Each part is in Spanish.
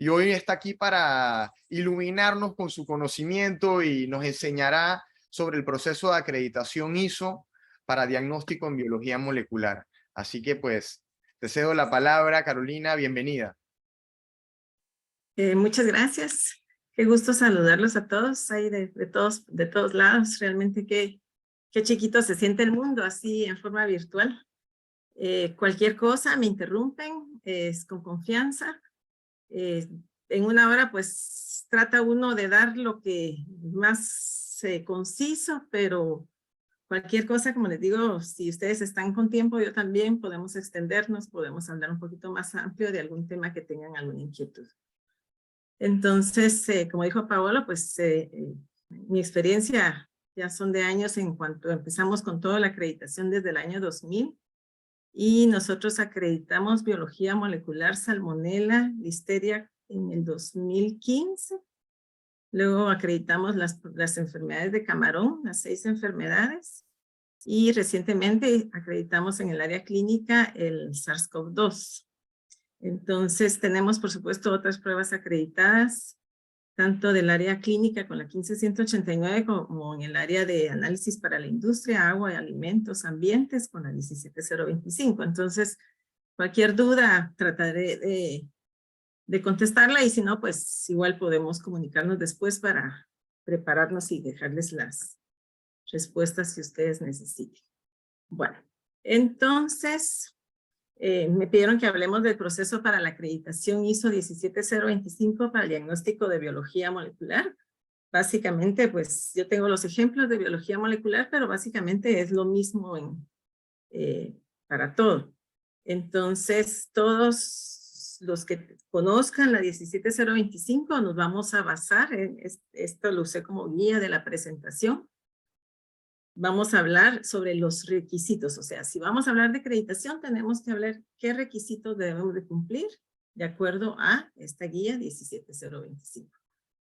y hoy está aquí para iluminarnos con su conocimiento y nos enseñará sobre el proceso de acreditación ISO para diagnóstico en biología molecular. Así que pues te cedo la palabra, Carolina, bienvenida. Muchas gracias. Qué gusto saludarlos a todos ahí de todos lados. Realmente qué chiquito se siente el mundo así en forma virtual. Cualquier cosa me interrumpen, es con confianza. En una hora pues trata uno de dar lo que más conciso, pero cualquier cosa, como les digo, si ustedes están con tiempo, yo también podemos extendernos, podemos hablar un poquito más amplio de algún tema que tengan alguna inquietud. Entonces, como dijo Paola, pues mi experiencia ya son de años en cuanto empezamos con toda la acreditación desde el año 2000 y nosotros acreditamos biología molecular, salmonela, listeria en el 2015. Luego acreditamos las enfermedades de camarón, las 6 enfermedades. Y recientemente acreditamos en el área clínica el SARS-CoV-2. Entonces tenemos, por supuesto, otras pruebas acreditadas, tanto del área clínica con la 15189 como en el área de análisis para la industria, agua y alimentos, ambientes con la 17025. Entonces, cualquier duda trataré de contestarla y si no, pues igual podemos comunicarnos después para prepararnos y dejarles las respuestas que ustedes necesiten. Bueno, entonces me pidieron que hablemos del proceso para la acreditación ISO 17025 para el diagnóstico de biología molecular. Básicamente, pues yo tengo los ejemplos de biología molecular, pero básicamente es lo mismo para todo. Entonces, todos los que conozcan la 17025 nos vamos a basar en esto, lo usé como guía de la presentación. Vamos a hablar sobre los requisitos, o sea, si vamos a hablar de acreditación, tenemos que hablar qué requisitos debemos de cumplir de acuerdo a esta guía 17025.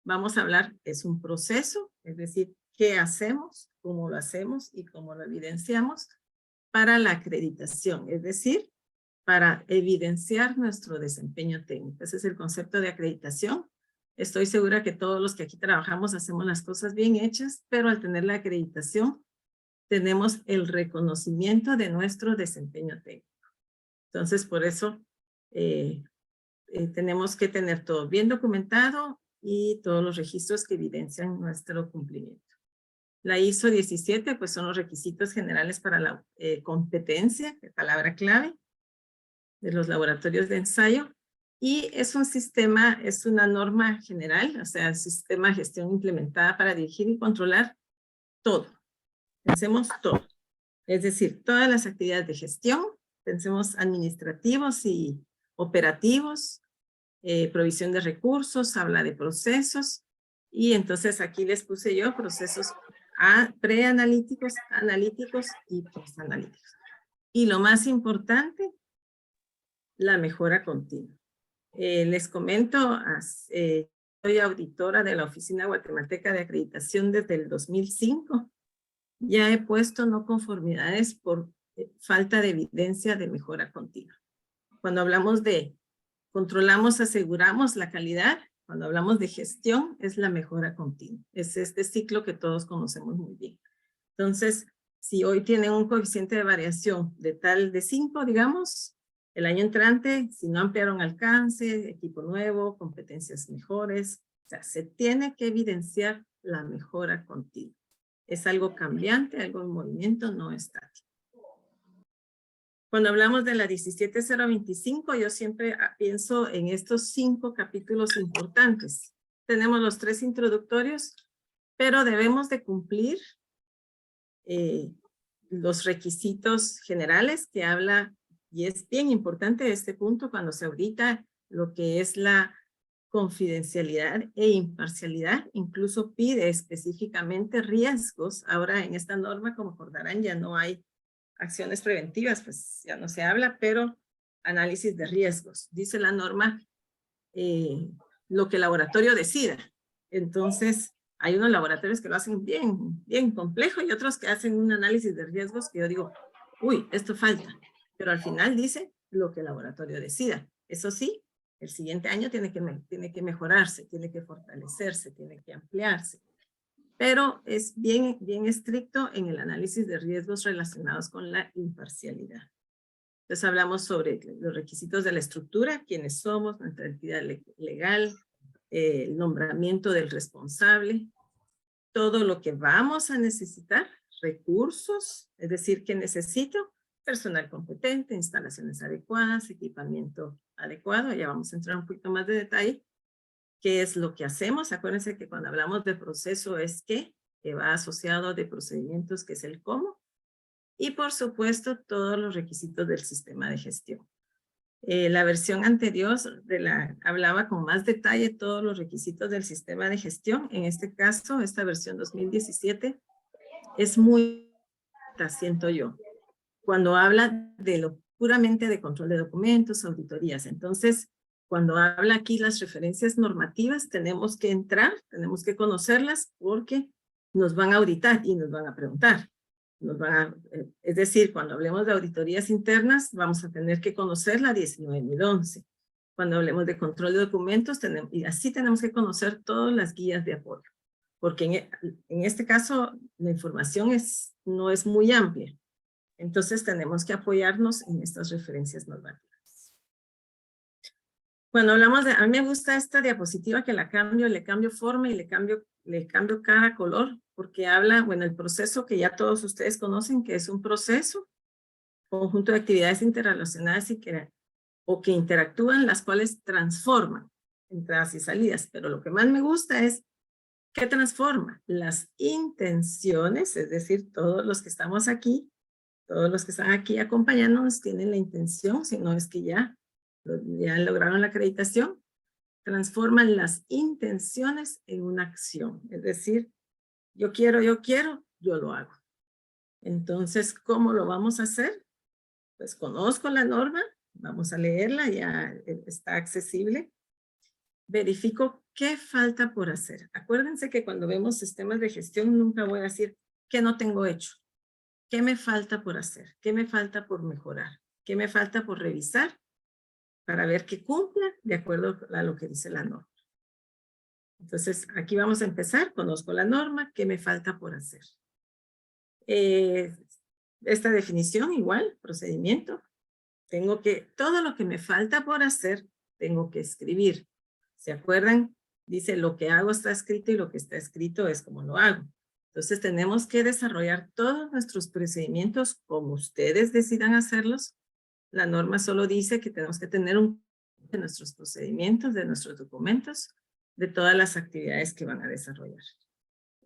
Vamos a hablar, es un proceso, es decir, qué hacemos, cómo lo hacemos y cómo lo evidenciamos para la acreditación, es decir, para evidenciar nuestro desempeño técnico. Ese es el concepto de acreditación. Estoy segura que todos los que aquí trabajamos hacemos las cosas bien hechas, pero al tener la acreditación, tenemos el reconocimiento de nuestro desempeño técnico. Entonces, por eso tenemos que tener todo bien documentado y todos los registros que evidencian nuestro cumplimiento. La ISO 17, pues son los requisitos generales para la competencia, palabra clave, de los laboratorios de ensayo. Y es un sistema, es una norma general, o sea, sistema de gestión implementada para dirigir y controlar todo. Pensemos todo, es decir, todas las actividades de gestión, pensemos administrativos y operativos, provisión de recursos, habla de procesos, y entonces aquí les puse yo procesos preanalíticos, analíticos y postanalíticos. Y lo más importante, la mejora continua. Les comento, soy auditora de la Oficina Guatemalteca de Acreditación desde el 2005, ya he puesto no conformidades por falta de evidencia de mejora continua. Cuando hablamos de controlamos, aseguramos la calidad, cuando hablamos de gestión, es la mejora continua. Es este ciclo que todos conocemos muy bien. Entonces, si hoy tienen un coeficiente de variación de 5, digamos, el año entrante, si no ampliaron alcance, equipo nuevo, competencias mejores, o sea, se tiene que evidenciar la mejora continua. Es algo cambiante, algo en movimiento, no estático. Cuando hablamos de la 17025, yo siempre pienso en estos 5 capítulos importantes. Tenemos los 3 introductorios, pero debemos de cumplir los requisitos generales que habla, y es bien importante este punto cuando se audita lo que es la confidencialidad e imparcialidad, incluso pide específicamente riesgos. Ahora en esta norma, como recordarán, ya no hay acciones preventivas, pues ya no se habla, pero análisis de riesgos. Dice la norma lo que el laboratorio decida. Entonces, hay unos laboratorios que lo hacen bien complejo y otros que hacen un análisis de riesgos que yo digo, uy, esto falta. Pero al final dice lo que el laboratorio decida. Eso sí, El siguiente año tiene que mejorarse, tiene que fortalecerse, tiene que ampliarse. Pero es bien estricto en el análisis de riesgos relacionados con la imparcialidad. Entonces hablamos sobre los requisitos de la estructura, quiénes somos, nuestra entidad legal, el nombramiento del responsable, todo lo que vamos a necesitar, recursos, es decir, que necesito, personal competente, instalaciones adecuadas, equipamiento adecuado, ya vamos a entrar un poquito más de detalle. ¿Qué es lo que hacemos? Acuérdense que cuando hablamos de proceso es qué, que va asociado de procedimientos, que es el cómo, y por supuesto todos los requisitos del sistema de gestión. La versión anterior hablaba con más detalle todos los requisitos del sistema de gestión. En este caso, esta versión 2017 es muy, siento yo, cuando habla de lo puramente de control de documentos, auditorías. Entonces, cuando habla aquí las referencias normativas, tenemos que entrar, tenemos que conocerlas porque nos van a auditar y nos van a preguntar. Es decir, cuando hablemos de auditorías internas, vamos a tener que conocer la 19.011. Cuando hablemos de control de documentos, y así tenemos que conocer todas las guías de apoyo. Porque en este caso, la información no es muy amplia. Entonces, tenemos que apoyarnos en estas referencias normativas. Cuando hablamos a mí me gusta esta diapositiva que la cambio, le cambio forma y le cambio cada color, porque habla, bueno, el proceso que ya todos ustedes conocen, que es un proceso, conjunto de actividades interrelacionadas o que interactúan, las cuales transforman entradas y salidas. Pero lo que más me gusta es ¿qué transforma? Las intenciones, es decir, todos los que estamos aquí, todos los que están aquí acompañándonos tienen la intención, si no es que ya lograron la acreditación, transforman las intenciones en una acción. Es decir, yo quiero, yo lo hago. Entonces, ¿cómo lo vamos a hacer? Pues conozco la norma, vamos a leerla, ya está accesible. Verifico qué falta por hacer. Acuérdense que cuando vemos sistemas de gestión nunca voy a decir qué no tengo hecho. ¿Qué me falta por hacer? ¿Qué me falta por mejorar? ¿Qué me falta por revisar? Para ver que cumpla de acuerdo a lo que dice la norma. Entonces, aquí vamos a empezar. Conozco la norma. ¿Qué me falta por hacer? Esta definición igual, procedimiento. Todo lo que me falta por hacer, tengo que escribir. ¿Se acuerdan? Dice, lo que hago está escrito y lo que está escrito es como lo hago. Entonces, tenemos que desarrollar todos nuestros procedimientos como ustedes decidan hacerlos. La norma solo dice que tenemos que tener de nuestros procedimientos, de nuestros documentos, de todas las actividades que van a desarrollar.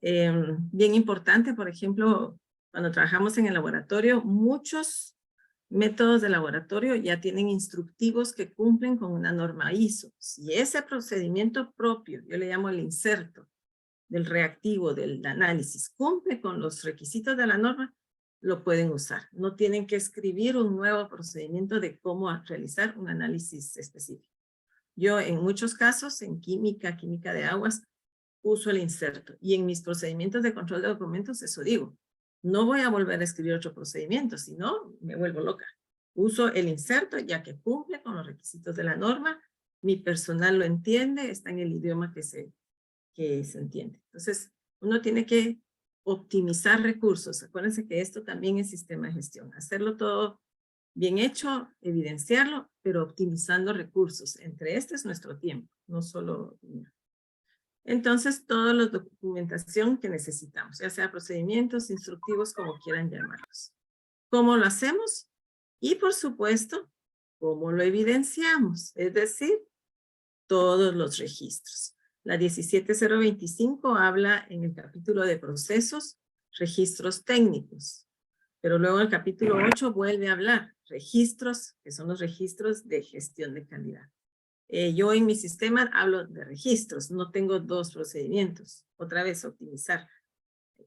Bien importante, por ejemplo, cuando trabajamos en el laboratorio, muchos métodos de laboratorio ya tienen instructivos que cumplen con una norma ISO. Si ese procedimiento propio, yo le llamo el inserto del reactivo, del análisis, cumple con los requisitos de la norma, lo pueden usar. No tienen que escribir un nuevo procedimiento de cómo realizar un análisis específico. Yo en muchos casos, en química de aguas, uso el inserto. Y en mis procedimientos de control de documentos, eso digo. No voy a volver a escribir otro procedimiento, si no, me vuelvo loca. Uso el inserto ya que cumple con los requisitos de la norma, mi personal lo entiende, está en el idioma que se entiende. Entonces, uno tiene que optimizar recursos. Acuérdense que esto también es sistema de gestión. Hacerlo todo bien hecho, evidenciarlo, pero optimizando recursos. Entre este es nuestro tiempo, no solo dinero. Entonces, toda la documentación que necesitamos, ya sea procedimientos, instructivos, como quieran llamarlos. ¿Cómo lo hacemos? Y por supuesto, ¿cómo lo evidenciamos? Es decir, todos los registros. La 17025 habla en el capítulo de procesos, registros técnicos. Pero luego el capítulo 8 vuelve a hablar registros, que son los registros de gestión de calidad. Yo en mi sistema hablo de registros, no tengo dos procedimientos. Otra vez, optimizar.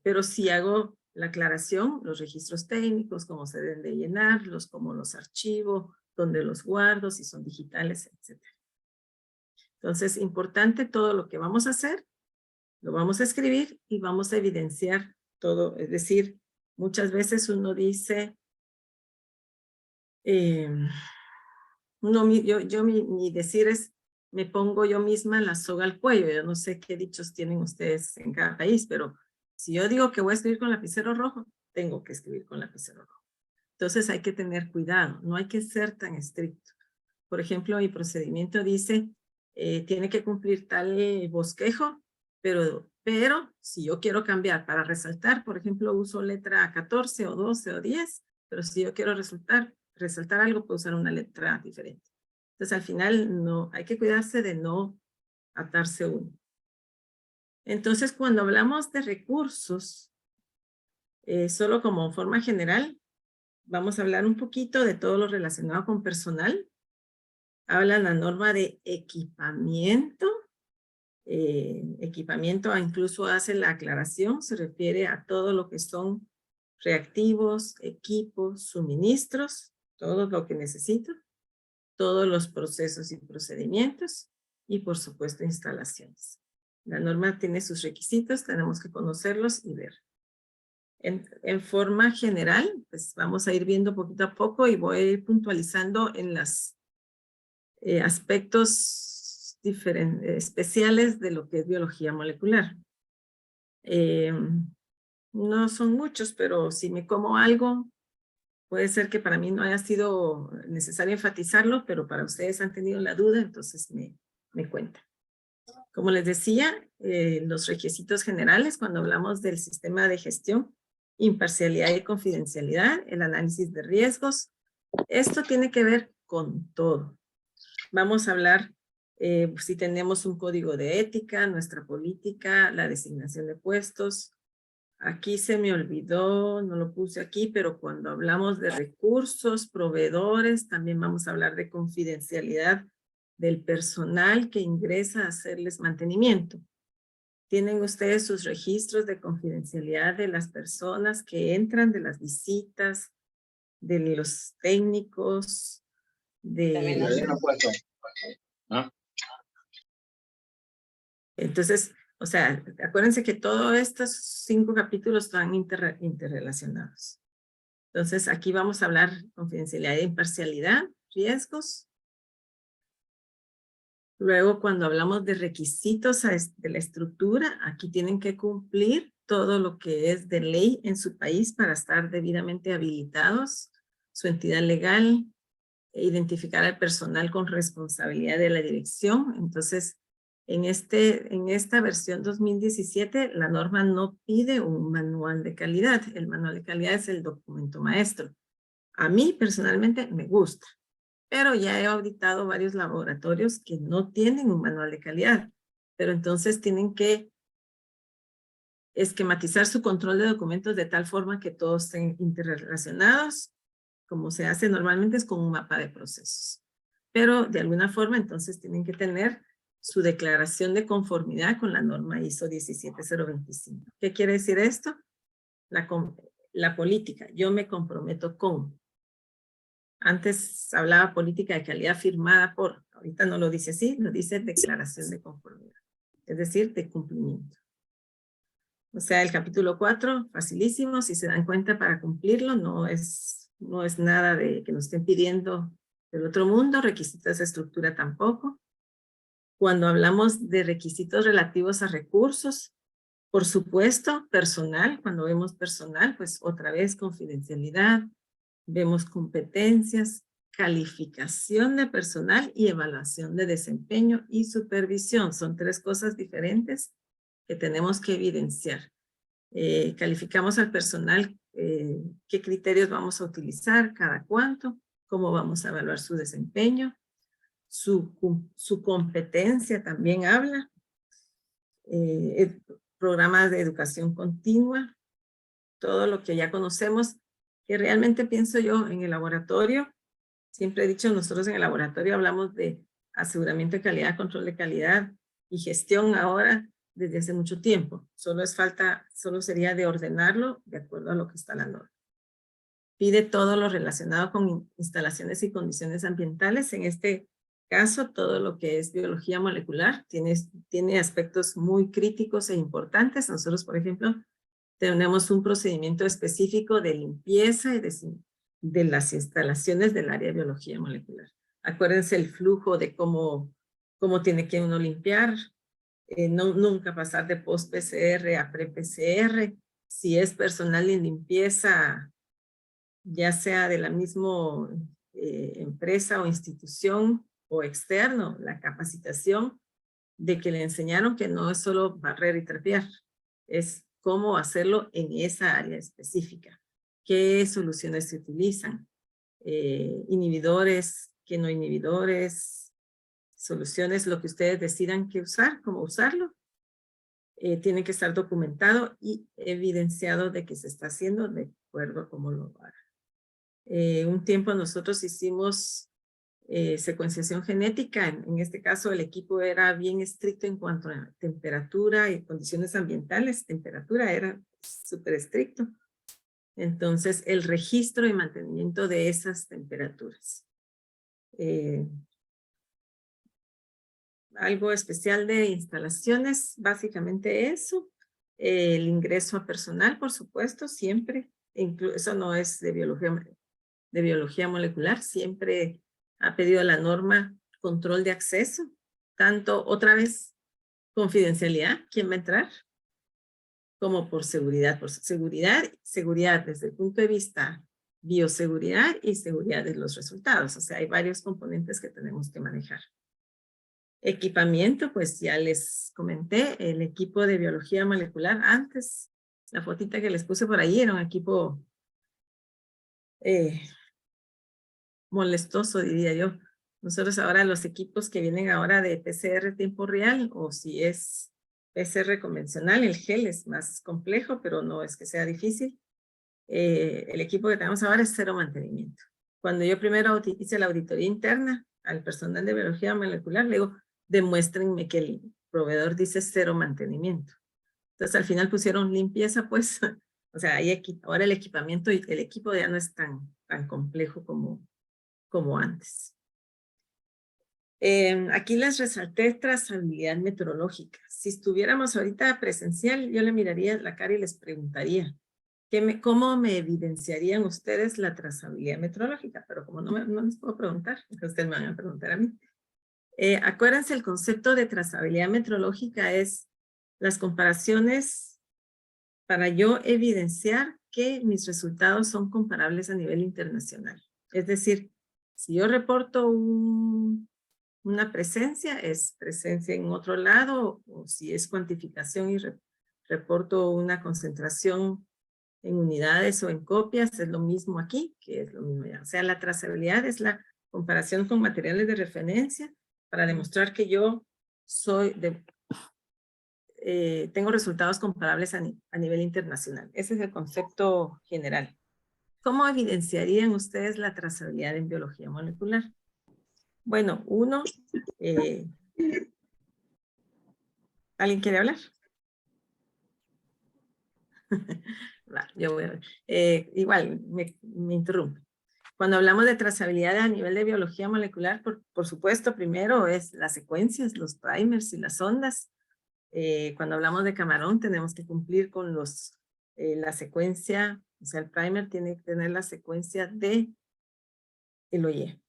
Pero sí hago la aclaración, los registros técnicos, cómo se deben de llenarlos, cómo los archivo, dónde los guardo, si son digitales, etc. Entonces, importante todo lo que vamos a hacer, lo vamos a escribir y vamos a evidenciar todo. Es decir, muchas veces uno dice, mi decir es, me pongo yo misma la soga al cuello. Yo no sé qué dichos tienen ustedes en cada país, pero si yo digo que voy a escribir con lapicero rojo, tengo que escribir con lapicero rojo. Entonces hay que tener cuidado, no hay que ser tan estricto. Por ejemplo, mi procedimiento dice, tiene que cumplir tal bosquejo, pero si yo quiero cambiar para resaltar, por ejemplo, uso letra 14 o 12 o 10, pero si yo quiero resaltar algo, puedo usar una letra diferente. Entonces, al final, no, hay que cuidarse de no atarse uno. Entonces, cuando hablamos de recursos, solo como forma general, vamos a hablar un poquito de todo lo relacionado con personal. Habla la norma de equipamiento. Equipamiento incluso hace la aclaración, se refiere a todo lo que son reactivos, equipos, suministros, todo lo que necesito, todos los procesos y procedimientos y por supuesto instalaciones. La norma tiene sus requisitos, tenemos que conocerlos y ver. En forma general, pues vamos a ir viendo poquito a poco y voy a ir puntualizando en los aspectos especiales de lo que es biología molecular. No son muchos, pero si me como algo, puede ser que para mí no haya sido necesario enfatizarlo, pero para ustedes han tenido la duda, entonces me cuentan. Como les decía, los requisitos generales, cuando hablamos del sistema de gestión, imparcialidad y confidencialidad, el análisis de riesgos, esto tiene que ver con todo. Vamos a hablar si tenemos un código de ética, nuestra política, la designación de puestos. Aquí se me olvidó, no lo puse aquí, pero cuando hablamos de recursos, proveedores, también vamos a hablar de confidencialidad del personal que ingresa a hacerles mantenimiento. Tienen ustedes sus registros de confidencialidad de las personas que entran, de las visitas, de los técnicos, Entonces, o sea, acuérdense que todos estos 5 capítulos están interrelacionados. Entonces, aquí vamos a hablar confidencialidad e imparcialidad, riesgos. Luego, cuando hablamos de requisitos de la estructura, aquí tienen que cumplir todo lo que es de ley en su país para estar debidamente habilitados, su entidad legal, identificar al personal con responsabilidad de la dirección. Entonces, en esta versión 2017, la norma no pide un manual de calidad. El manual de calidad es el documento maestro. A mí, personalmente, me gusta, pero ya he auditado varios laboratorios que no tienen un manual de calidad, pero entonces tienen que esquematizar su control de documentos de tal forma que todos estén interrelacionados, como se hace normalmente es con un mapa de procesos. Pero de alguna forma entonces tienen que tener su declaración de conformidad con la norma ISO 17025. ¿Qué quiere decir esto? La política, yo me comprometo con. Antes hablaba política de calidad firmada por, ahorita no lo dice así, lo dice declaración de conformidad, es decir, de cumplimiento. O sea, el capítulo 4, facilísimo, si se dan cuenta para cumplirlo, no es nada de que nos estén pidiendo del otro mundo, requisitos de estructura tampoco. Cuando hablamos de requisitos relativos a recursos, por supuesto, personal, cuando vemos personal, pues otra vez confidencialidad, vemos competencias, calificación de personal y evaluación de desempeño y supervisión. Son 3 cosas diferentes que tenemos que evidenciar. Calificamos al personal, qué criterios vamos a utilizar, cada cuánto, cómo vamos a evaluar su desempeño, su competencia también habla, programas de educación continua, todo lo que ya conocemos, que realmente pienso yo en el laboratorio, siempre he dicho, nosotros en el laboratorio hablamos de aseguramiento de calidad, control de calidad y gestión ahora desde hace mucho tiempo. Solo sería de ordenarlo de acuerdo a lo que está la norma. Pide todo lo relacionado con instalaciones y condiciones ambientales. En este caso, todo lo que es biología molecular tiene aspectos muy críticos e importantes. Nosotros, por ejemplo, tenemos un procedimiento específico de limpieza y de las instalaciones del área de biología molecular. Acuérdense el flujo de cómo cómo tiene que uno limpiar, nunca pasar de post-PCR a pre-PCR. Si es personal de limpieza, ya sea de la misma empresa o institución o externo, la capacitación de que le enseñaron que no es solo barrer y trapear, es cómo hacerlo en esa área específica. ¿Qué soluciones se utilizan? Inhibidores, qué no inhibidores, soluciones, lo que ustedes decidan que usar, cómo usarlo. Tiene que estar documentado y evidenciado de que se está haciendo de acuerdo a cómo lo haga. Un tiempo nosotros hicimos secuenciación genética. En este caso el equipo era bien estricto en cuanto a temperatura y condiciones ambientales. Temperatura era súper estricto. Entonces el registro y mantenimiento de esas temperaturas. Algo especial de instalaciones, básicamente eso. El ingreso a personal, por supuesto, siempre. Eso no es de biología molecular, siempre ha pedido la norma control de acceso, tanto otra vez confidencialidad, quién va a entrar, como por seguridad. Por seguridad desde el punto de vista bioseguridad y seguridad de los resultados. O sea, hay varios componentes que tenemos que manejar. Equipamiento, pues ya les comenté, el equipo de biología molecular. Antes, la fotita que les puse por ahí era un equipo molestoso, diría yo. Nosotros ahora los equipos que vienen ahora de PCR tiempo real, o si es PCR convencional, el gel es más complejo, pero no es que sea difícil. El equipo que tenemos ahora es cero mantenimiento. Cuando yo primero hice la auditoría interna al personal de biología molecular, le digo, demuéstrenme que el proveedor dice cero mantenimiento. Entonces al final pusieron limpieza, pues, o sea, ahora el equipamiento y el equipo ya no es tan complejo como antes. Aquí les resalté trazabilidad meteorológica. Si estuviéramos ahorita presencial, yo le miraría la cara y les preguntaría, ¿cómo me evidenciarían ustedes la trazabilidad meteorológica? Pero como no les puedo preguntar, ustedes me van a preguntar a mí. Acuérdense, el concepto de trazabilidad meteorológica es las comparaciones para yo evidenciar que mis resultados son comparables a nivel internacional. Es decir, si yo reporto una presencia, es presencia en otro lado, o si es cuantificación y reporto una concentración en unidades o en copias, es lo mismo aquí, que es lo mismo allá. O sea, la trazabilidad es la comparación con materiales de referencia para demostrar que yo tengo resultados comparables a nivel internacional. Ese es el concepto general. ¿Cómo evidenciarían ustedes la trazabilidad en biología molecular? Bueno, ¿alguien quiere hablar? Yo voy a ver. Igual, me interrumpo. Cuando hablamos de trazabilidad a nivel de biología molecular, por supuesto, primero es las secuencias, los primers y las ondas. Cuando hablamos de camarón, tenemos que cumplir con la secuencia, o sea, el primer tiene que tener la secuencia de el OIE.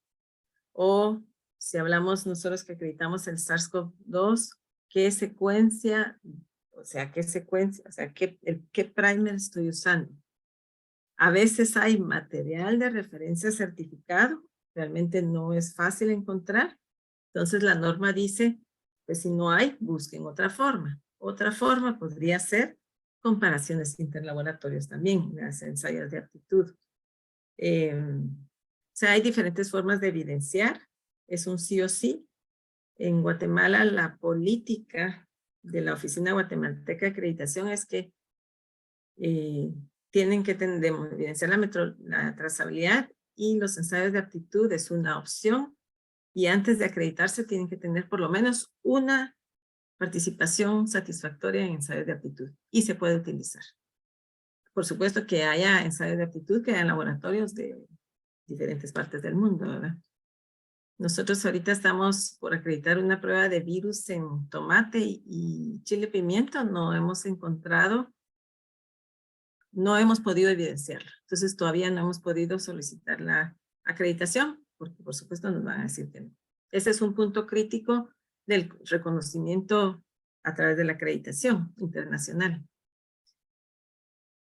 O si hablamos nosotros que acreditamos el SARS-CoV-2, ¿qué secuencia, qué primer estoy usando? A veces hay material de referencia certificado, realmente no es fácil encontrar. Entonces la norma dice, pues si no hay, busquen otra forma. Otra forma podría ser comparaciones interlaboratorios también, las ensayos de aptitud. O sea, hay diferentes formas de evidenciar, es un sí o sí. En Guatemala la política de la Oficina Guatemalteca de Acreditación es que tienen que evidenciar la trazabilidad y los ensayos de aptitud es una opción y antes de acreditarse tienen que tener por lo menos una participación satisfactoria en ensayos de aptitud y se puede utilizar. Por supuesto que haya ensayos de aptitud que hayan laboratorios de diferentes partes del mundo, ¿verdad? Nosotros ahorita estamos por acreditar una prueba de virus en tomate y chile pimiento, no hemos podido evidenciarlo. Entonces todavía no hemos podido solicitar la acreditación, porque por supuesto nos van a decir que no. Ese es un punto crítico del reconocimiento a través de la acreditación internacional.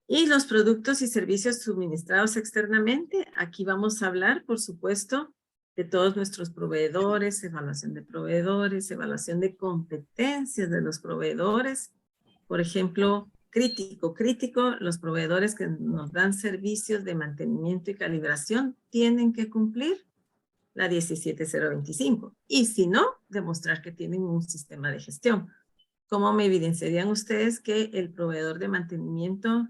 Y los productos y servicios suministrados externamente, aquí vamos a hablar, por supuesto, de todos nuestros proveedores, evaluación evaluación de competencias de los proveedores. Por ejemplo, crítico, los proveedores que nos dan servicios de mantenimiento y calibración tienen que cumplir la 17025. Y si no, demostrar que tienen un sistema de gestión. ¿Cómo me evidenciarían ustedes que el proveedor de mantenimiento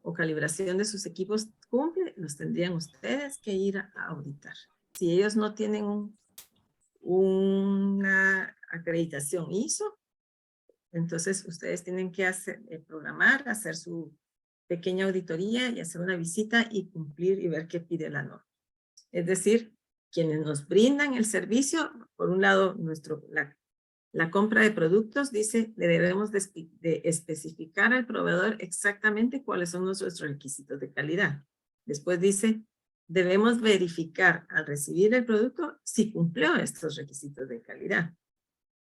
o calibración de sus equipos cumple? Los tendrían ustedes que ir a auditar. Si ellos no tienen una acreditación ISO, entonces ustedes tienen que programar, hacer su pequeña auditoría y hacer una visita y cumplir y ver qué pide la norma. Es decir, quienes nos brindan el servicio, por un lado, la compra de productos dice, le debemos de especificar al proveedor exactamente cuáles son nuestros requisitos de calidad. Después dice, debemos verificar al recibir el producto si cumplió estos requisitos de calidad.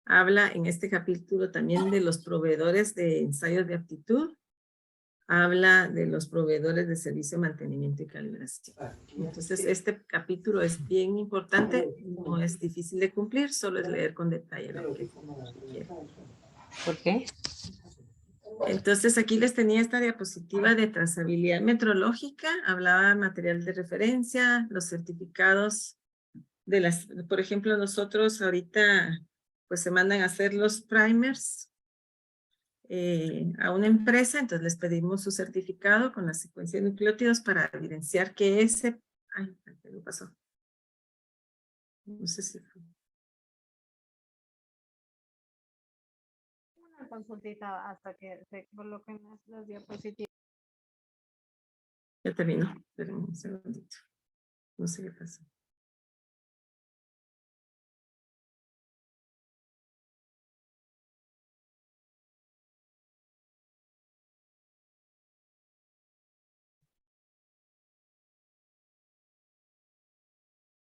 Habla en este capítulo también de los proveedores de ensayos de aptitud. Habla de los proveedores de servicio de mantenimiento y calibración. Entonces, este capítulo es bien importante, no es difícil de cumplir, solo es leer con detalle lo que quiere. ¿Por qué? Entonces, aquí les tenía esta diapositiva de trazabilidad metrológica, hablaba de material de referencia, los certificados de las, por ejemplo, nosotros ahorita, pues se mandan a hacer los primers, a una empresa, entonces les pedimos su certificado con la secuencia de nucleótidos para evidenciar que ese... Ay, ¿qué me pasó? No sé si fue. Una consultita hasta que se coloquen las diapositivas. Ya terminó, espérenme un segundito. No sé qué pasó.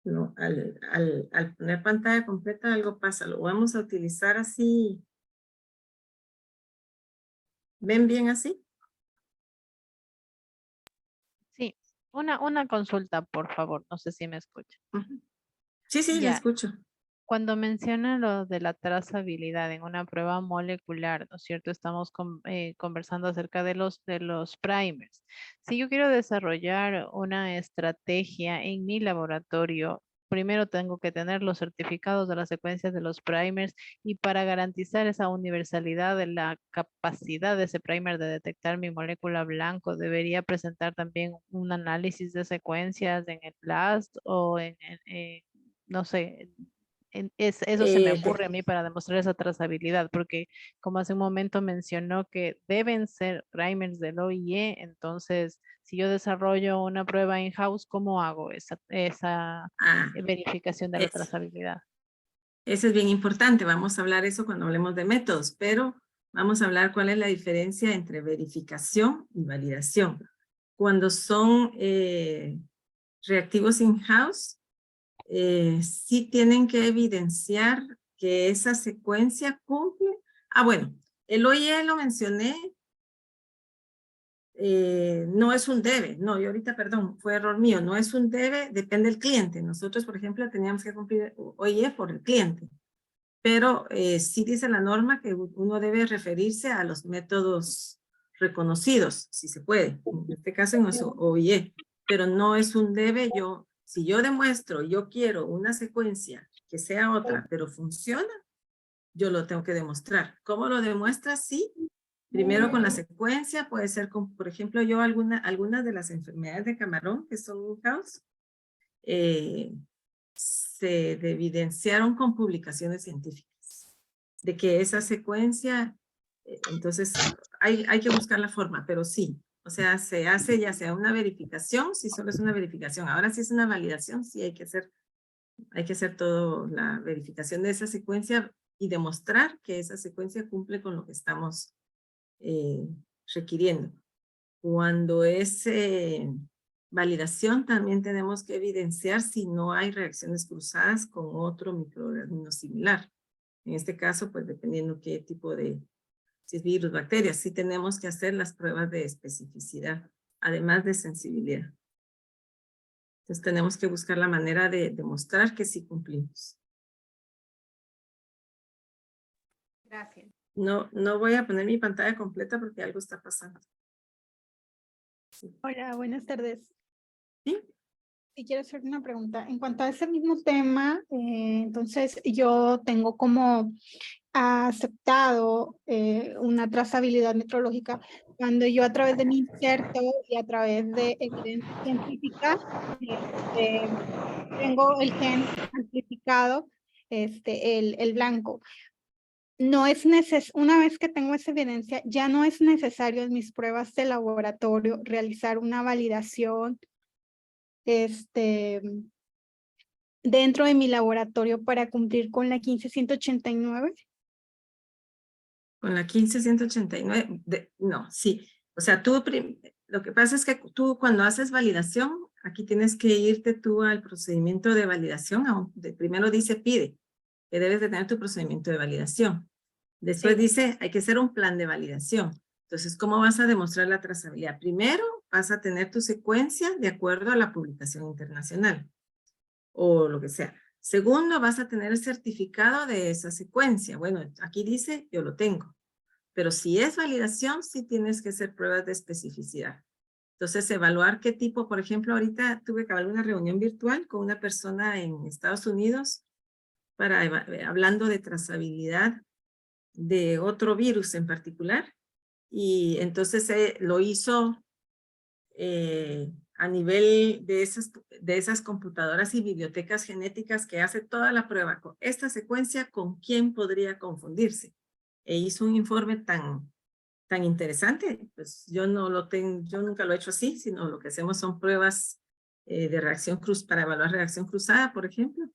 No, al poner pantalla completa algo pasa, lo vamos a utilizar así. ¿Ven bien así? Sí, una consulta, por favor. No sé si me escucha. Sí, sí, le Ya, escucho. cuando menciona lo de la trazabilidad en una prueba molecular, ¿no es cierto? Estamos conversando acerca de los primers. Si yo quiero desarrollar una estrategia en mi laboratorio, primero tengo que tener los certificados de las secuencias de los primers y para garantizar esa universalidad de la capacidad de ese primer de detectar mi molécula blanco, debería presentar también un análisis de secuencias en el BLAST o no sé, eso se me ocurre a mí para demostrar esa trazabilidad, porque como hace un momento mencionó que deben ser primers del OIE, entonces si yo desarrollo una prueba in-house, ¿cómo hago esa verificación de la trazabilidad? Eso es bien importante, vamos a hablar eso cuando hablemos de métodos, pero vamos a hablar cuál es la diferencia entre verificación y validación. Cuando son reactivos in-house, sí tienen que evidenciar que esa secuencia cumple. Bueno, el OIE lo mencioné, no es un debe, no, yo ahorita, perdón, fue error mío, no es un debe, depende del cliente. Nosotros, por ejemplo, teníamos que cumplir OIE por el cliente, pero sí dice la norma que uno debe referirse a los métodos reconocidos, si se puede, en este caso en nuestro OIE, pero no es un debe. Si yo demuestro, yo quiero una secuencia que sea otra, pero funciona, yo lo tengo que demostrar. ¿Cómo lo demuestras? Sí, primero con la secuencia, puede ser con, por ejemplo, yo algunas de las enfermedades de camarón que son in-house, se evidenciaron con publicaciones científicas, de que esa secuencia, entonces hay que buscar la forma, pero sí, o sea, se hace ya sea una verificación, si solo es una verificación. Ahora si es una validación, sí hay que hacer toda la verificación de esa secuencia y demostrar que esa secuencia cumple con lo que estamos requiriendo. Cuando es validación, también tenemos que evidenciar si no hay reacciones cruzadas con otro microorganismo similar. En este caso, pues dependiendo qué tipo de, si es virus, bacterias, sí tenemos que hacer las pruebas de especificidad, además de sensibilidad. Entonces tenemos que buscar la manera de demostrar que sí cumplimos. Gracias. No voy a poner mi pantalla completa porque algo está pasando. Sí. Hola, buenas tardes. ¿Sí? Y quiero hacer una pregunta. En cuanto a ese mismo tema, entonces yo tengo como aceptado una trazabilidad metrológica cuando yo a través de mi inserto y a través de evidencia científica tengo el gen amplificado, el blanco. No es una vez que tengo esa evidencia, ya no es necesario en mis pruebas de laboratorio realizar una validación dentro de mi laboratorio para cumplir con la 15189. Con la 15189, no, sí. O sea, lo que pasa es que tú cuando haces validación, aquí tienes que irte tú al procedimiento de validación. Primero dice pide, que debes de tener tu procedimiento de validación. Después Sí. dice, hay que hacer un plan de validación. Entonces, ¿cómo vas a demostrar la trazabilidad? Primero, vas a tener tu secuencia de acuerdo a la publicación internacional o lo que sea. Segundo, vas a tener el certificado de esa secuencia. Bueno, aquí dice, yo lo tengo. Pero si es validación, sí tienes que hacer pruebas de especificidad. Entonces, evaluar qué tipo, por ejemplo, ahorita tuve que haber una reunión virtual con una persona en Estados Unidos hablando de trazabilidad de otro virus en particular, y entonces lo hizo a nivel de esas computadoras y bibliotecas genéticas que hace toda la prueba con esta secuencia, ¿con quién podría confundirse? E hizo un informe tan interesante. Pues yo nunca lo he hecho así, sino lo que hacemos son pruebas de reacción para evaluar reacción cruzada, por ejemplo.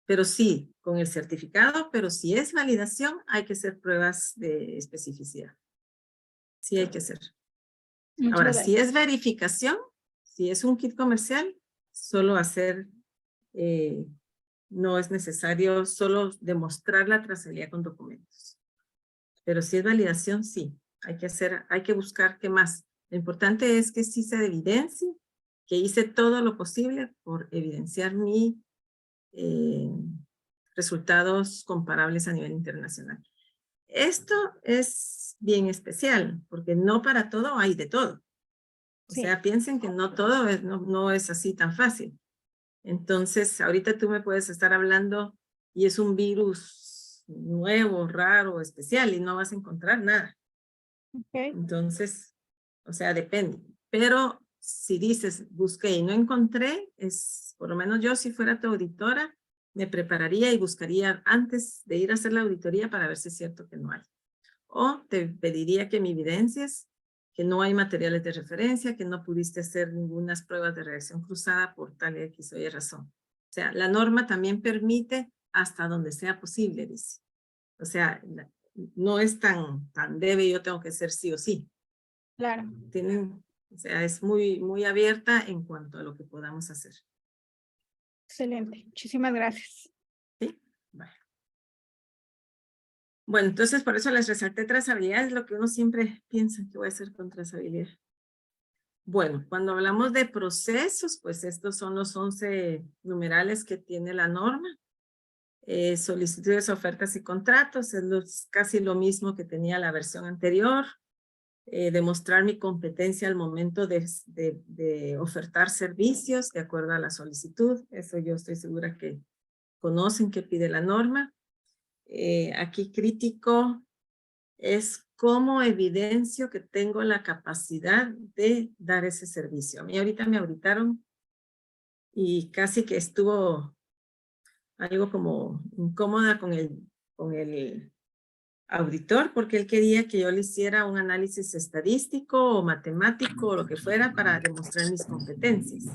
Pero sí, con el certificado, pero si es validación, hay que hacer pruebas de especificidad. Sí hay que hacer. Muchas Ahora, gracias. si es verificación, si es un kit comercial, solo hacer, no es necesario solo demostrar la trazabilidad con documentos. Pero si es validación, sí, hay que buscar qué más. Lo importante es que sí se evidencie, que hice todo lo posible por evidenciar mi resultados comparables a nivel internacional. Esto es bien especial, porque no para todo hay de todo. O Sí. sea, piensen que no todo no es así tan fácil. Entonces, ahorita tú me puedes estar hablando y es un virus nuevo, raro, especial, y no vas a encontrar nada. Okay. Entonces, o sea, depende. Pero si dices, busqué y no encontré, por lo menos yo si fuera tu auditora, me prepararía y buscaría antes de ir a hacer la auditoría para ver si es cierto que no hay. O te pediría que me evidencies que no hay materiales de referencia, que no pudiste hacer ninguna pruebas de reacción cruzada por tal X o Y razón. O sea, la norma también permite hasta donde sea posible, dice. O sea, no es tan debe, yo tengo que ser sí o sí. Claro. O sea, es muy abierta en cuanto a lo que podamos hacer. Excelente. Muchísimas gracias. ¿Sí? Vale. Bueno, entonces por eso les resalté trazabilidad, es lo que uno siempre piensa que voy a hacer con trazabilidad. Bueno, cuando hablamos de procesos, pues estos son los 11 numerales que tiene la norma. Solicitudes, ofertas y contratos, es casi lo mismo que tenía la versión anterior. Demostrar mi competencia al momento de ofertar servicios de acuerdo a la solicitud. Eso yo estoy segura que conocen que pide la norma. Aquí crítico es cómo evidencio que tengo la capacidad de dar ese servicio. A mí ahorita me auditaron y casi que estuvo algo como incómoda con el auditor porque él quería que yo le hiciera un análisis estadístico o matemático o lo que fuera para demostrar mis competencias.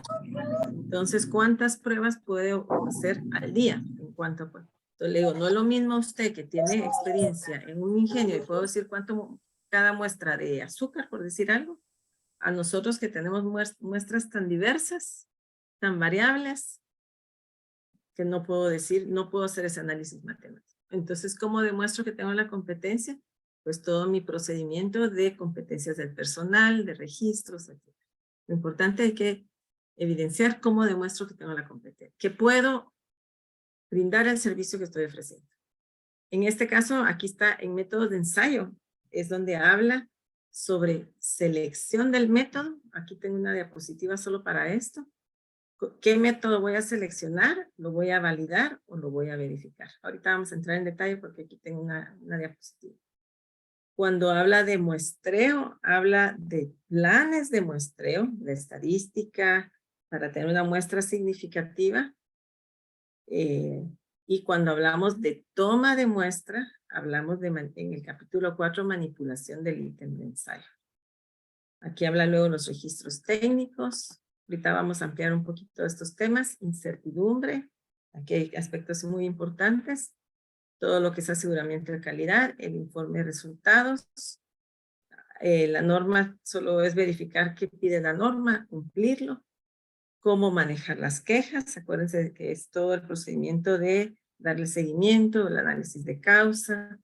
Entonces, ¿cuántas pruebas puedo hacer al día? En cuanto a, entonces le digo, no es lo mismo usted que tiene experiencia en un ingenio y puedo decir cuánto cada muestra de azúcar, por decir algo, a nosotros que tenemos muestras tan diversas, tan variables, que no puedo decir, no puedo hacer ese análisis matemático. Entonces, ¿cómo demuestro que tengo la competencia? Pues todo mi procedimiento de competencias del personal, de registros, etc. Lo importante es que evidenciar cómo demuestro que tengo la competencia, que puedo brindar el servicio que estoy ofreciendo. En este caso, aquí está en métodos de ensayo, es donde habla sobre selección del método. Aquí tengo una diapositiva solo para esto. ¿Qué método voy a seleccionar? ¿Lo voy a validar o lo voy a verificar? Ahorita vamos a entrar en detalle porque aquí tengo una diapositiva. Cuando habla de muestreo, habla de planes de muestreo, de estadística, para tener una muestra significativa. Y cuando hablamos de toma de muestra, hablamos en el capítulo 4, manipulación del ítem de ensayo. Aquí habla luego los registros técnicos. Ahorita vamos a ampliar un poquito estos temas. Incertidumbre. Aquí hay aspectos muy importantes. Todo lo que es aseguramiento de calidad, el informe de resultados. La norma solo es verificar qué pide la norma, cumplirlo. Cómo manejar las quejas. Acuérdense de que es todo el procedimiento de darle seguimiento, el análisis de causa,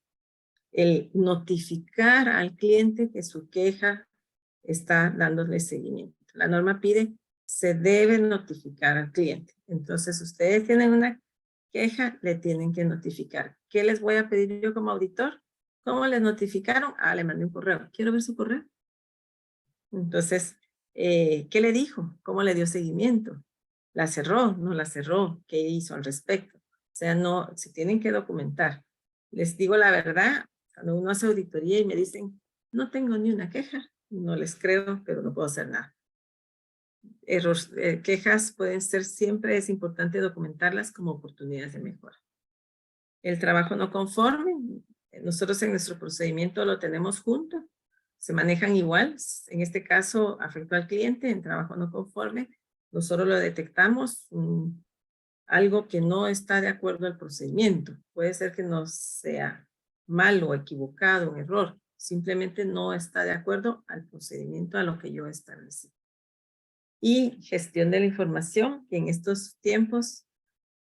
el notificar al cliente que su queja está dándole seguimiento. La norma pide, se debe notificar al cliente. Entonces, ustedes tienen una queja, le tienen que notificar. ¿Qué les voy a pedir yo como auditor? ¿Cómo les notificaron? Le mandé un correo. ¿Quiero ver su correo? Entonces, ¿qué le dijo? ¿Cómo le dio seguimiento? ¿La cerró? ¿No la cerró? ¿Qué hizo al respecto? O sea, no, se tienen que documentar. Les digo la verdad, cuando uno hace auditoría y me dicen, no tengo ni una queja, no les creo, pero no puedo hacer nada. Quejas pueden ser siempre, es importante documentarlas como oportunidades de mejora. El trabajo no conforme, nosotros en nuestro procedimiento lo tenemos junto, se manejan igual. En este caso, afectó al cliente en trabajo no conforme, nosotros lo detectamos, algo que no está de acuerdo al procedimiento. Puede ser que no sea malo, equivocado, un error. Simplemente no está de acuerdo al procedimiento a lo que yo establecí. Y gestión de la información, que en estos tiempos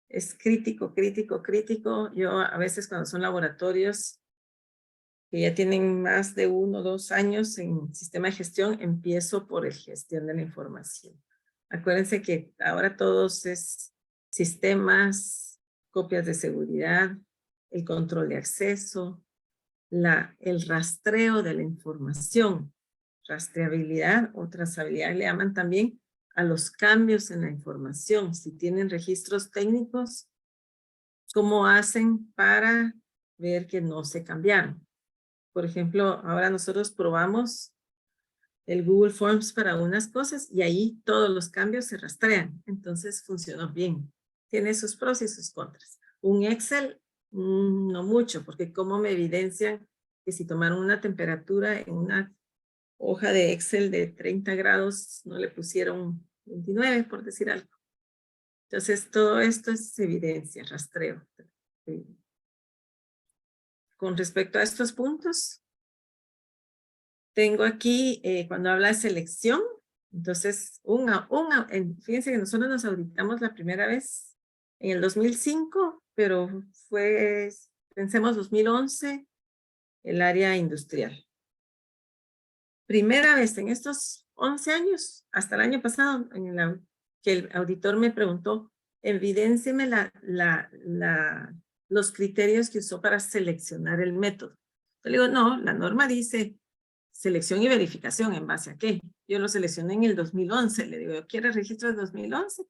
es crítico, crítico, crítico. Yo a veces cuando son laboratorios que ya tienen más de 1 o 2 años en sistema de gestión, empiezo por el gestión de la información. Acuérdense que ahora todos es sistemas, copias de seguridad, el control de acceso, el rastreo de la información, rastreabilidad o trazabilidad le llaman también a los cambios en la información. Si tienen registros técnicos, ¿cómo hacen para ver que no se cambiaron? Por ejemplo, ahora nosotros probamos el Google Forms para unas cosas y ahí todos los cambios se rastrean. Entonces funcionó bien. Tiene sus pros y sus contras. Un Excel, no mucho, porque cómo me evidencian que si tomaron una temperatura en una hoja de Excel de 30 grados, no le pusieron 29, por decir algo. Entonces, todo esto es evidencia, rastreo. Con respecto a estos puntos, tengo aquí, cuando habla de selección, entonces, fíjense que nosotros nos auditamos la primera vez en el 2005, pero pensemos 2011, el área industrial. Primera vez en estos 11 años, hasta el año pasado, que el auditor me preguntó, evidéncieme los criterios que usó para seleccionar el método. Yo le digo, no, la norma dice selección y verificación, ¿en base a qué? Yo lo seleccioné en el 2011, le digo, ¿quiere registro de 2011?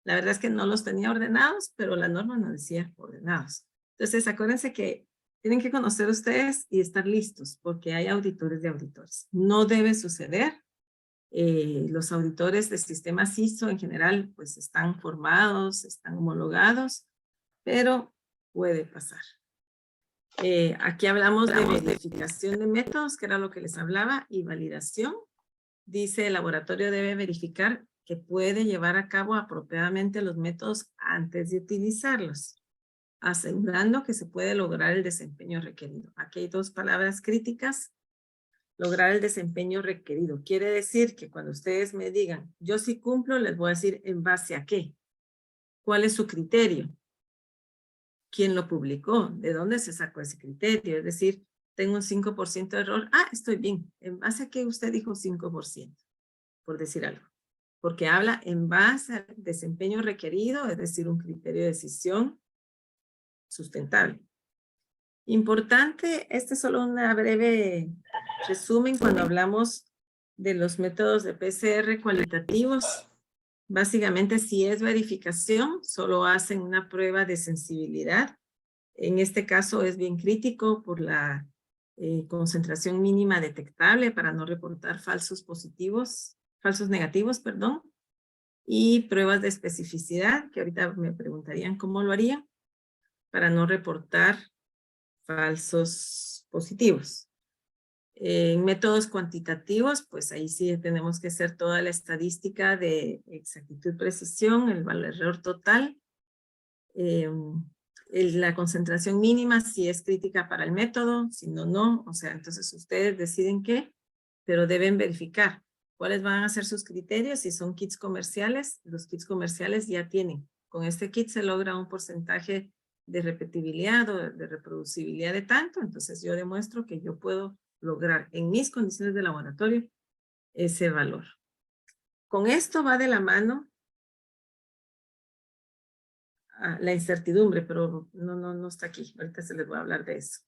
La verdad es que no los tenía ordenados, pero la norma no decía ordenados. Entonces, acuérdense que tienen que conocer ustedes y estar listos, porque hay auditores de auditores. No debe suceder. Los auditores de sistemas ISO en general, pues están formados, están homologados, pero puede pasar. Aquí hablamos de verificación de métodos, que era lo que les hablaba, y validación. Dice, el laboratorio debe verificar que puede llevar a cabo apropiadamente los métodos antes de utilizarlos, asegurando que se puede lograr el desempeño requerido. Aquí hay 2 palabras críticas. Lograr el desempeño requerido. Quiere decir que cuando ustedes me digan, yo sí cumplo, les voy a decir en base a qué. ¿Cuál es su criterio? quién lo publicó, de dónde se sacó ese criterio. Es decir, tengo un 5% de error. Ah, estoy bien. ¿En base a qué usted dijo 5%? Por decir algo. Porque habla en base al desempeño requerido, es decir, un criterio de decisión sustentable. Importante, este es solo una breve resumen cuando hablamos de los métodos de PCR cualitativos. Básicamente, si es verificación, solo hacen una prueba de sensibilidad. En este caso es bien crítico por la concentración mínima detectable para no reportar falsos negativos, perdón. Y pruebas de especificidad, que ahorita me preguntarían cómo lo haría, para no reportar falsos positivos. En métodos cuantitativos, pues ahí sí tenemos que hacer toda la estadística de exactitud, precisión, el error total. La concentración mínima, si es crítica para el método, si no, no. O sea, entonces ustedes deciden qué, pero deben verificar cuáles van a ser sus criterios. Si son kits comerciales, los kits comerciales ya tienen. Con este kit se logra un porcentaje de repetibilidad o de reproducibilidad de tanto. Entonces yo demuestro que yo puedo lograr en mis condiciones de laboratorio ese valor. Con esto va de la mano la incertidumbre, pero no está aquí. Ahorita se les voy a hablar de eso.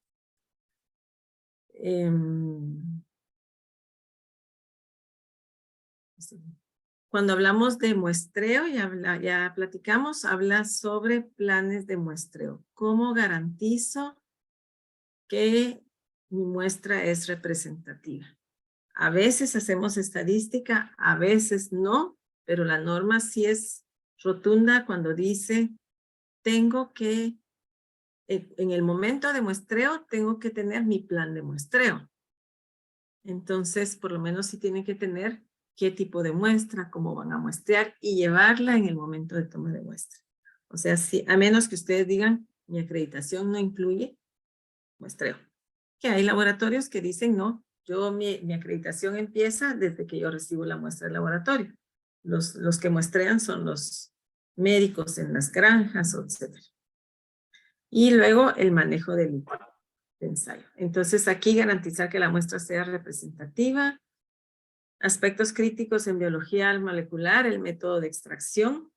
Cuando hablamos de muestreo, ya platicamos, habla sobre planes de muestreo. ¿Cómo garantizo que mi muestra es representativa? A veces hacemos estadística, a veces no, pero la norma sí es rotunda cuando dice, tengo que, en el momento de muestreo, tengo que tener mi plan de muestreo. Entonces, por lo menos sí tienen que tener qué tipo de muestra, cómo van a muestrear y llevarla en el momento de toma de muestra. O sea, si, a menos que ustedes digan, mi acreditación no incluye muestreo. Que hay laboratorios que dicen, no, mi acreditación empieza desde que yo recibo la muestra del laboratorio. Los que muestrean son los médicos en las granjas, etc. Y luego el manejo del ensayo. Entonces aquí garantizar que la muestra sea representativa. Aspectos críticos en biología molecular, el método de extracción.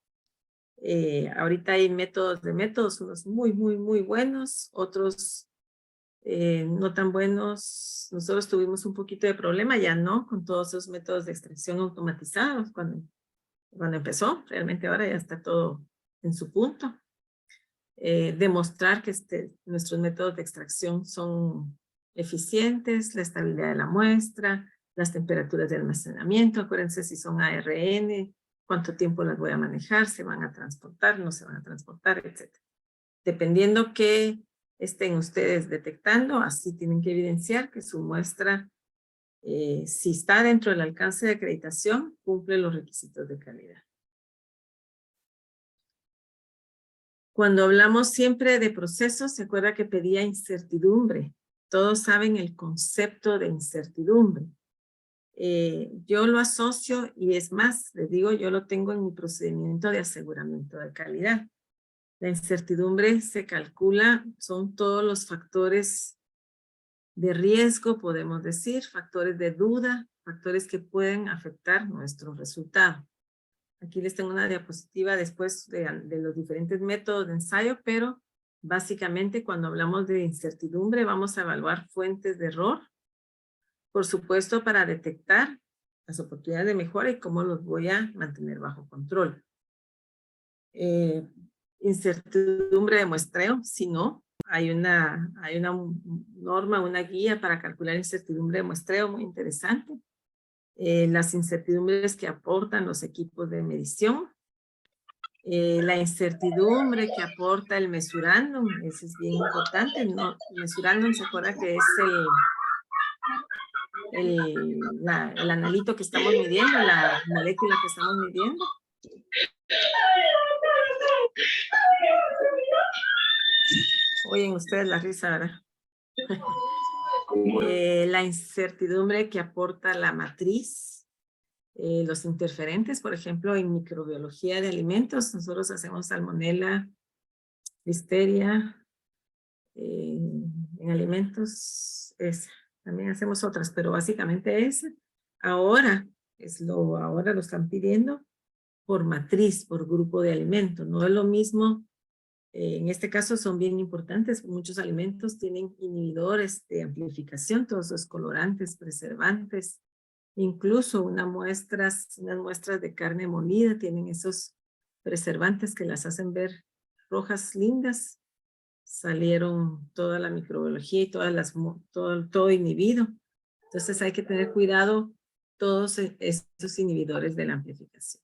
Ahorita hay métodos, unos muy buenos, otros no tan buenos. Nosotros tuvimos un poquito de problema, ya no, con todos esos métodos de extracción automatizados cuando empezó. Realmente ahora ya está todo en su punto. Demostrar que nuestros métodos de extracción son eficientes, la estabilidad de la muestra, las temperaturas de almacenamiento. Acuérdense si son ARN, cuánto tiempo las voy a manejar, se van a transportar, no se van a transportar, etc. Dependiendo qué estén ustedes detectando, así tienen que evidenciar que su muestra, si está dentro del alcance de acreditación, cumple los requisitos de calidad. Cuando hablamos siempre de procesos, se acuerda que pedía incertidumbre. Todos saben el concepto de incertidumbre. Yo lo asocio, y es más, les digo, yo lo tengo en mi procedimiento de aseguramiento de calidad. La incertidumbre se calcula, son todos los factores de riesgo, podemos decir, factores de duda, factores que pueden afectar nuestro resultado. Aquí les tengo una diapositiva después de los diferentes métodos de ensayo, pero básicamente cuando hablamos de incertidumbre vamos a evaluar fuentes de error, por supuesto para detectar las oportunidades de mejora y cómo los voy a mantener bajo control. Incertidumbre de muestreo, si no, hay una norma, una guía para calcular incertidumbre de muestreo muy interesante. Las incertidumbres que aportan los equipos de medición. La incertidumbre que aporta el mesurándum, eso es bien importante. No, el mesurándum se acuerda que es el analito que estamos midiendo, la molécula que estamos midiendo. Oyen ustedes la risa, ¿verdad? La incertidumbre que aporta la matriz, los interferentes, por ejemplo, en microbiología de alimentos, nosotros hacemos salmonella listeria, en alimentos, también hacemos otras, pero básicamente esa. Ahora lo están pidiendo por matriz, por grupo de alimentos. No es lo mismo, en este caso son bien importantes, muchos alimentos tienen inhibidores de amplificación, todos los colorantes, preservantes, incluso unas muestras de carne molida tienen esos preservantes que las hacen ver rojas lindas. Salieron toda la microbiología y todo inhibido. Entonces hay que tener cuidado todos estos inhibidores de la amplificación.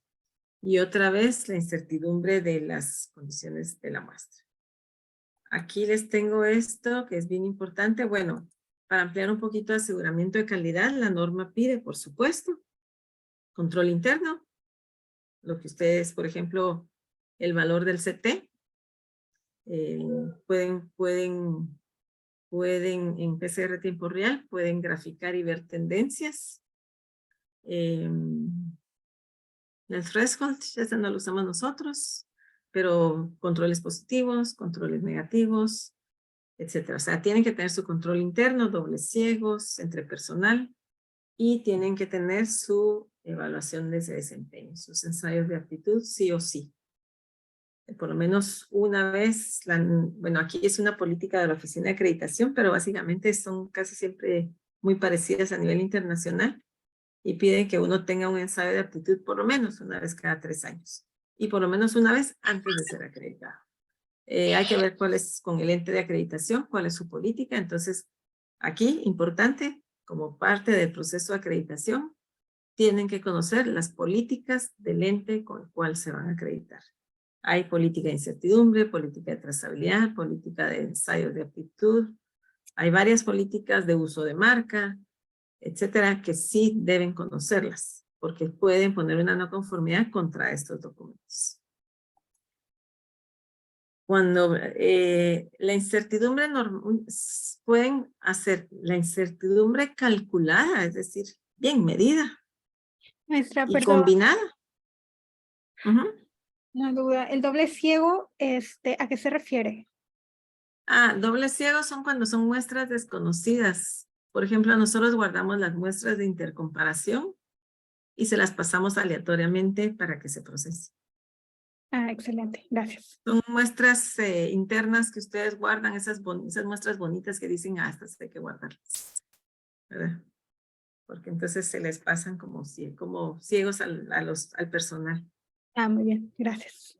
Y otra vez la incertidumbre de las condiciones de la muestra. Aquí les tengo esto que es bien importante. Bueno, para ampliar un poquito de aseguramiento de calidad, la norma pide, por supuesto, control interno. Lo que ustedes, por ejemplo, el valor del CT. Pueden en PCR tiempo real, pueden graficar y ver tendencias. El threshold, ya no lo usamos nosotros, pero controles positivos, controles negativos, etcétera. O sea, tienen que tener su control interno, dobles ciegos, entre personal, y tienen que tener su evaluación de ese desempeño, sus ensayos de aptitud, sí o sí. Por lo menos una vez, bueno, aquí es una política de la Oficina de Acreditación, pero básicamente son casi siempre muy parecidas a nivel internacional y piden que uno tenga un ensayo de aptitud por lo menos una vez cada 3 años y por lo menos una vez antes de ser acreditado. Hay que ver cuál es con el ente de acreditación, cuál es su política. Entonces, aquí, importante, como parte del proceso de acreditación, tienen que conocer las políticas del ente con el cual se van a acreditar. Hay política de incertidumbre, política de trazabilidad, política de ensayos de aptitud. Hay varias políticas de uso de marca, etcétera, que sí deben conocerlas, porque pueden poner una no conformidad contra estos documentos. Cuando la incertidumbre pueden hacer la incertidumbre calculada, es decir, bien medida Maestra, y perdón, combinada. una duda. ¿El doble ciego, a qué se refiere? Dobles ciegos son cuando son muestras desconocidas. Por ejemplo, nosotros guardamos las muestras de intercomparación y se las pasamos aleatoriamente para que se procese. Excelente, gracias. Son muestras internas que ustedes guardan, esas muestras bonitas que dicen, estas hay que guardarlas, ¿verdad? Porque entonces se les pasan como ciegos al personal. Muy bien, gracias.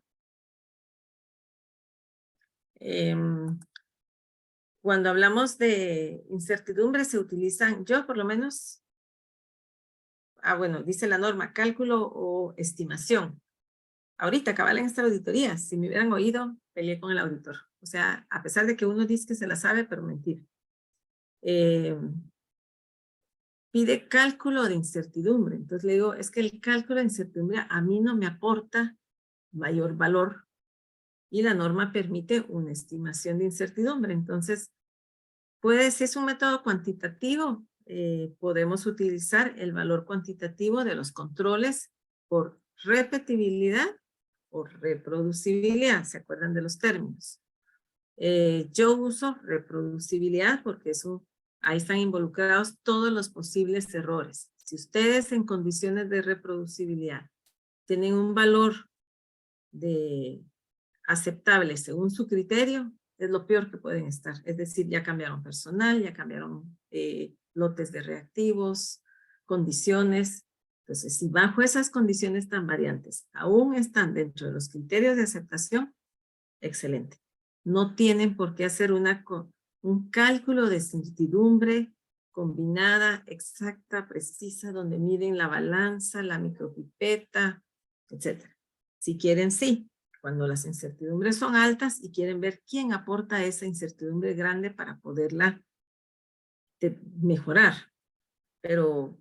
Cuando hablamos de incertidumbre se utilizan, yo por lo menos, bueno, dice la norma, cálculo o estimación. Ahorita, cabal en esta auditoría, si me hubieran oído, peleé con el auditor. O sea, a pesar de que uno dice que se la sabe, pero mentira. Pide cálculo de incertidumbre. Entonces le digo, es que el cálculo de incertidumbre a mí no me aporta mayor valor y la norma permite una estimación de incertidumbre. Entonces, si es un método cuantitativo, podemos utilizar el valor cuantitativo de los controles por repetibilidad o reproducibilidad. ¿Se acuerdan de los términos? Yo uso reproducibilidad porque ahí están involucrados todos los posibles errores. Si ustedes en condiciones de reproducibilidad tienen un valor aceptable según su criterio, es lo peor que pueden estar. Es decir, ya cambiaron personal, ya cambiaron lotes de reactivos, condiciones. Entonces, si bajo esas condiciones tan variantes aún están dentro de los criterios de aceptación, excelente. No tienen por qué hacer un cálculo de incertidumbre combinada, exacta, precisa, donde miden la balanza, la micropipeta, etc. Si quieren, sí. Cuando las incertidumbres son altas y quieren ver quién aporta esa incertidumbre grande para poderla mejorar. Pero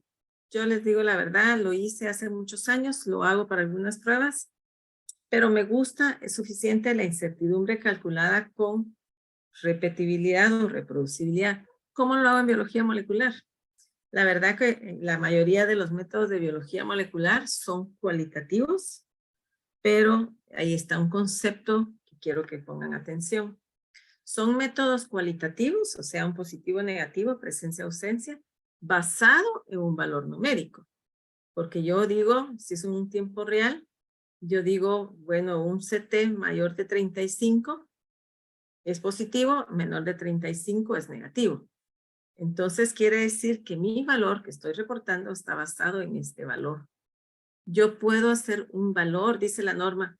yo les digo la verdad, lo hice hace muchos años, lo hago para algunas pruebas, pero me gusta, es suficiente la incertidumbre calculada con repetibilidad o reproducibilidad. ¿Cómo lo hago en biología molecular? La verdad que la mayoría de los métodos de biología molecular son cualitativos, pero ahí está un concepto que quiero que pongan atención. Son métodos cualitativos, o sea, un positivo, negativo, presencia, ausencia, basado en un valor numérico. Porque yo digo, si es un tiempo real, yo digo, bueno, un CT mayor de 35 es positivo, menor de 35 es negativo. Entonces quiere decir que mi valor que estoy reportando está basado en este valor. Yo puedo hacer un valor, dice la norma,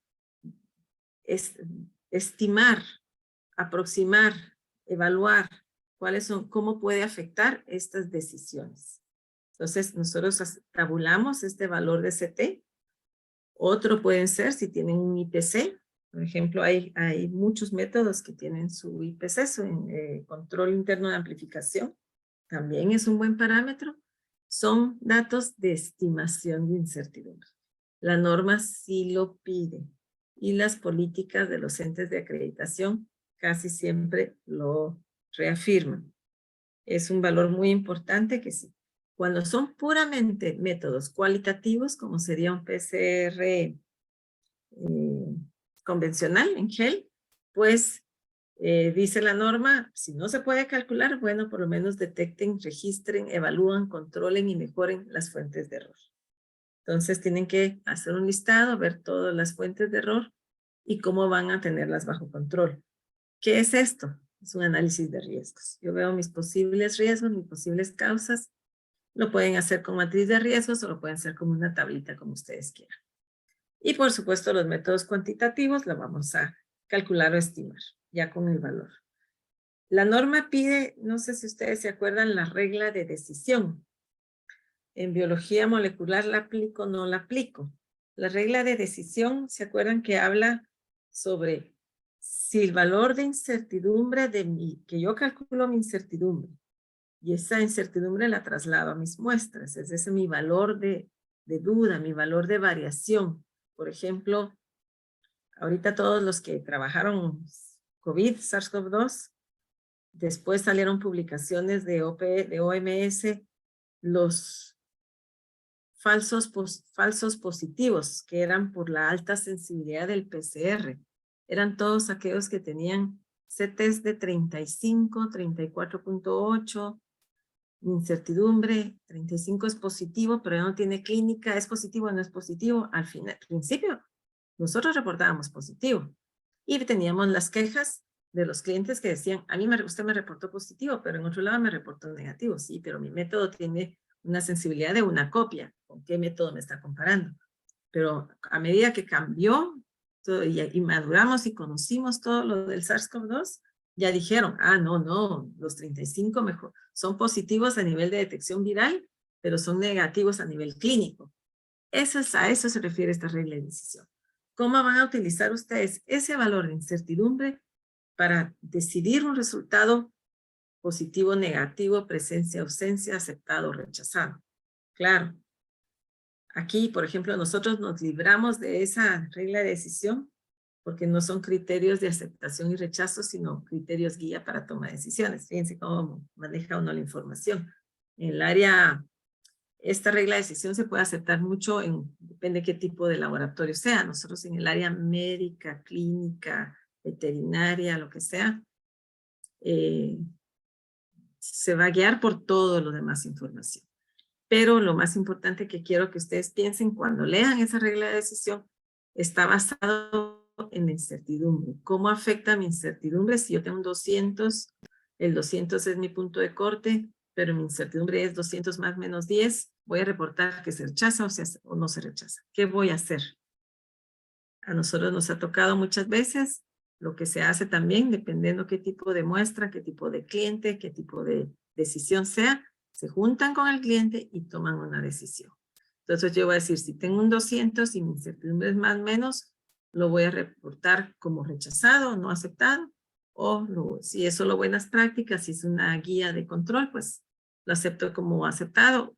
estimar, aproximar, evaluar cuáles son, cómo puede afectar estas decisiones. Entonces nosotros tabulamos este valor de CT. Otro pueden ser si tienen un IPC. Por ejemplo, hay muchos métodos que tienen su IPC, su control interno de amplificación. También es un buen parámetro. Son datos de estimación de incertidumbre. La norma sí lo pide y las políticas de los entes de acreditación casi siempre lo reafirman. Es un valor muy importante que sí. Cuando son puramente métodos cualitativos, como sería un PCR convencional en gel, pues dice la norma, si no se puede calcular, bueno, por lo menos detecten, registren, evalúan, controlen y mejoren las fuentes de error. Entonces tienen que hacer un listado, ver todas las fuentes de error y cómo van a tenerlas bajo control. ¿Qué es esto? Es un análisis de riesgos. Yo veo mis posibles riesgos, mis posibles causas. Lo pueden hacer con matriz de riesgos o lo pueden hacer como una tablita, como ustedes quieran. Y por supuesto los métodos cuantitativos lo vamos a calcular o estimar, ya con el valor. La norma pide, no sé si ustedes se acuerdan, la regla de decisión. En biología molecular la aplico o no la aplico. La regla de decisión, ¿se acuerdan que habla sobre si el valor de incertidumbre que yo calculo mi incertidumbre, y esa incertidumbre la traslado a mis muestras, ese es mi valor de duda, mi valor de variación. Por ejemplo, ahorita todos los que trabajaron COVID, SARS-CoV-2, después salieron publicaciones de OMS, los falsos positivos, que eran por la alta sensibilidad del PCR. Eran todos aquellos que tenían CTs de 35, 34.8, incertidumbre, 35 es positivo, pero no tiene clínica, es positivo o no es positivo. Al principio, nosotros reportábamos positivo y teníamos las quejas de los clientes que decían, a mí usted me reportó positivo, pero en otro lado me reportó negativo. Sí, pero mi método tiene una sensibilidad de una copia. ¿Con qué método me está comparando? Pero a medida que cambió y maduramos y conocimos todo lo del SARS-CoV-2, ya dijeron, no, los 35 mejor, son positivos a nivel de detección viral, pero son negativos a nivel clínico. A eso se refiere esta regla de decisión. ¿Cómo van a utilizar ustedes ese valor de incertidumbre para decidir un resultado positivo, negativo, presencia, ausencia, aceptado, rechazado? Claro. Aquí, por ejemplo, nosotros nos libramos de esa regla de decisión porque no son criterios de aceptación y rechazo, sino criterios guía para toma de decisiones. Fíjense cómo maneja uno la información. En el área, esta regla de decisión se puede aceptar mucho, depende de qué tipo de laboratorio sea. Nosotros en el área médica, clínica, veterinaria, lo que sea, se va a guiar por todo lo demás información. Pero lo más importante que quiero que ustedes piensen cuando lean esa regla de decisión está basado en la incertidumbre. ¿Cómo afecta mi incertidumbre si yo tengo un 200? El 200 es mi punto de corte, pero mi incertidumbre es 200 más menos 10. Voy a reportar que se rechaza o no se rechaza. ¿Qué voy a hacer? A nosotros nos ha tocado muchas veces. Lo que se hace también, dependiendo qué tipo de muestra, qué tipo de cliente, qué tipo de decisión sea, se juntan con el cliente y toman una decisión. Entonces yo voy a decir, si tengo un 200 y mi incertidumbre es más o menos, lo voy a reportar como rechazado, no aceptado, o si es solo buenas prácticas, si es una guía de control, pues lo acepto como aceptado.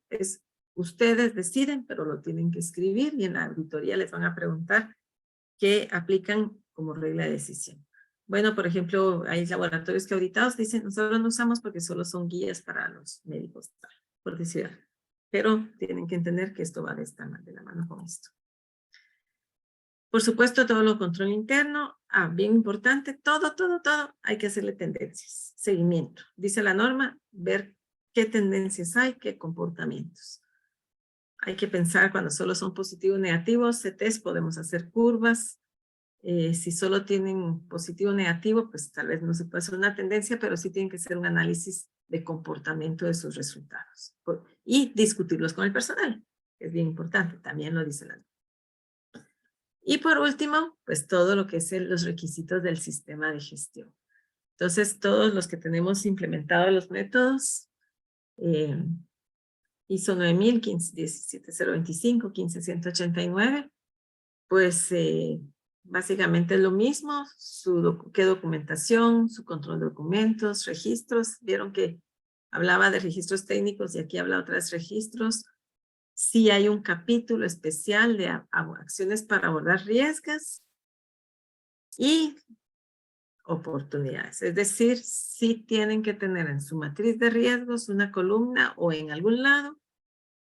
Ustedes deciden, pero lo tienen que escribir y en la auditoría les van a preguntar qué aplican como regla de decisión. Bueno, por ejemplo, hay laboratorios que auditados dicen, nosotros no usamos porque solo son guías para los médicos, por decir. Pero tienen que entender que esto va de la mano con esto. Por supuesto, todo lo control interno. Bien importante, todo hay que hacerle tendencias, seguimiento. Dice la norma, ver qué tendencias hay, qué comportamientos. Hay que pensar cuando solo son positivos o negativos, CTs, podemos hacer curvas. Si solo tienen positivo o negativo, pues tal vez no se puede hacer una tendencia, pero sí tienen que hacer un análisis de comportamiento de sus resultados. Y discutirlos con el personal, que es bien importante, también lo dice la norma. Y por último, pues todo lo que es los requisitos del sistema de gestión. Entonces, todos los que tenemos implementados los métodos, ISO 9000, 17025, 15189, pues básicamente es lo mismo, qué documentación, su control de documentos, registros. Vieron que hablaba de registros técnicos y aquí habla otra vez registros. Sí hay un capítulo especial de acciones para abordar riesgos y oportunidades. Es decir, sí tienen que tener en su matriz de riesgos una columna o en algún lado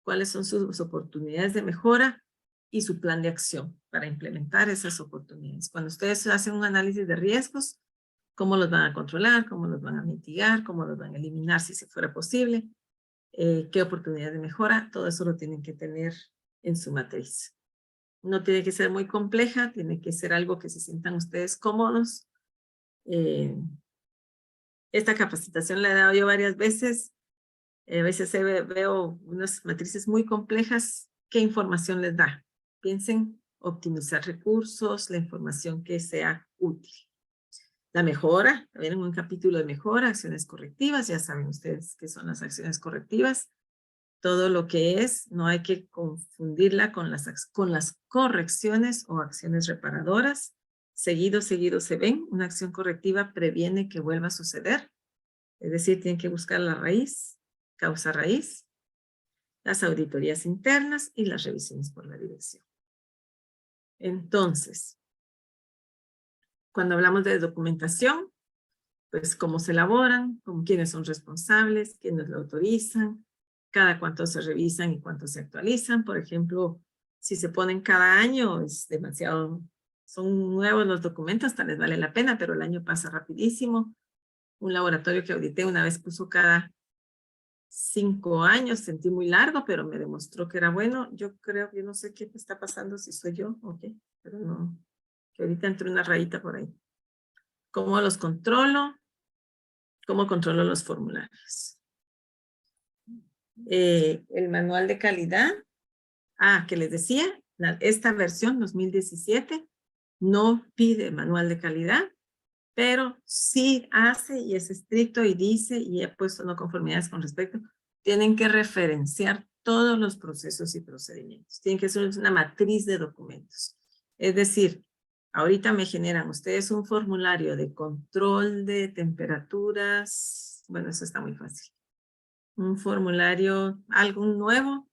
cuáles son sus oportunidades de mejora y su plan de acción para implementar esas oportunidades. Cuando ustedes hacen un análisis de riesgos, cómo los van a controlar, cómo los van a mitigar, cómo los van a eliminar si se fuera posible, qué oportunidades de mejora, todo eso lo tienen que tener en su matriz. No tiene que ser muy compleja, tiene que ser algo que se sientan ustedes cómodos. Esta capacitación la he dado yo varias veces. A veces veo unas matrices muy complejas. ¿Qué información les da? Piensen optimizar recursos, la información que sea útil. La mejora, también un capítulo de mejora, acciones correctivas, ya saben ustedes qué son las acciones correctivas. Todo lo que es, no hay que confundirla con las correcciones o acciones reparadoras. Seguido se ven. Una acción correctiva previene que vuelva a suceder. Es decir, tienen que buscar la raíz, causa raíz, las auditorías internas y las revisiones por la dirección. Entonces, cuando hablamos de documentación, pues cómo se elaboran, con quiénes son responsables, quiénes lo autorizan, cada cuánto se revisan y cuánto se actualizan. Por ejemplo, si se ponen cada año, es demasiado, son nuevos los documentos, tal vez vale la pena, pero el año pasa rapidísimo. Un laboratorio que audité una vez puso cada 5 años, sentí muy largo, pero me demostró que era bueno. Yo creo que no sé qué está pasando, si soy yo o qué, pero no, que ahorita entró una rayita por ahí. ¿Cómo los controlo? ¿Cómo controlo los formularios? El manual de calidad. Que les decía, esta versión 2017 no pide manual de calidad, pero sí hace y es estricto y dice, y he puesto no conformidades con respecto, tienen que referenciar todos los procesos y procedimientos. Tienen que ser una matriz de documentos. Es decir, ahorita me generan ustedes un formulario de control de temperaturas. Bueno, eso está muy fácil. Un formulario, algo nuevo,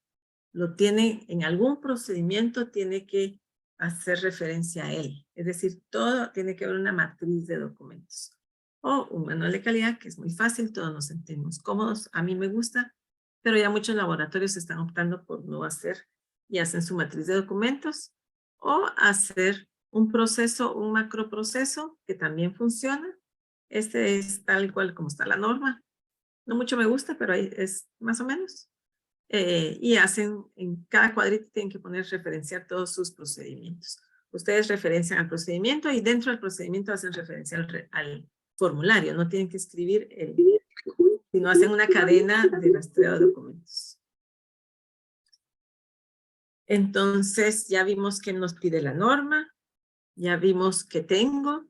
lo tiene en algún procedimiento, tiene que hacer referencia a él. Es decir, todo tiene que haber una matriz de documentos. O un manual de calidad, que es muy fácil, todos nos sentimos cómodos. A mí me gusta, pero ya muchos laboratorios están optando por no hacer y hacen su matriz de documentos. O hacer un proceso, un macroproceso, que también funciona. Este es tal cual como está la norma. No mucho me gusta, pero ahí es más o menos. Y hacen, en cada cuadrito tienen que poner, referenciar todos sus procedimientos. Ustedes referencian al procedimiento y dentro del procedimiento hacen referencia al formulario. No tienen que escribir, sino hacen una cadena de rastreo de documentos. Entonces, ya vimos que nos pide la norma. Ya vimos qué tengo.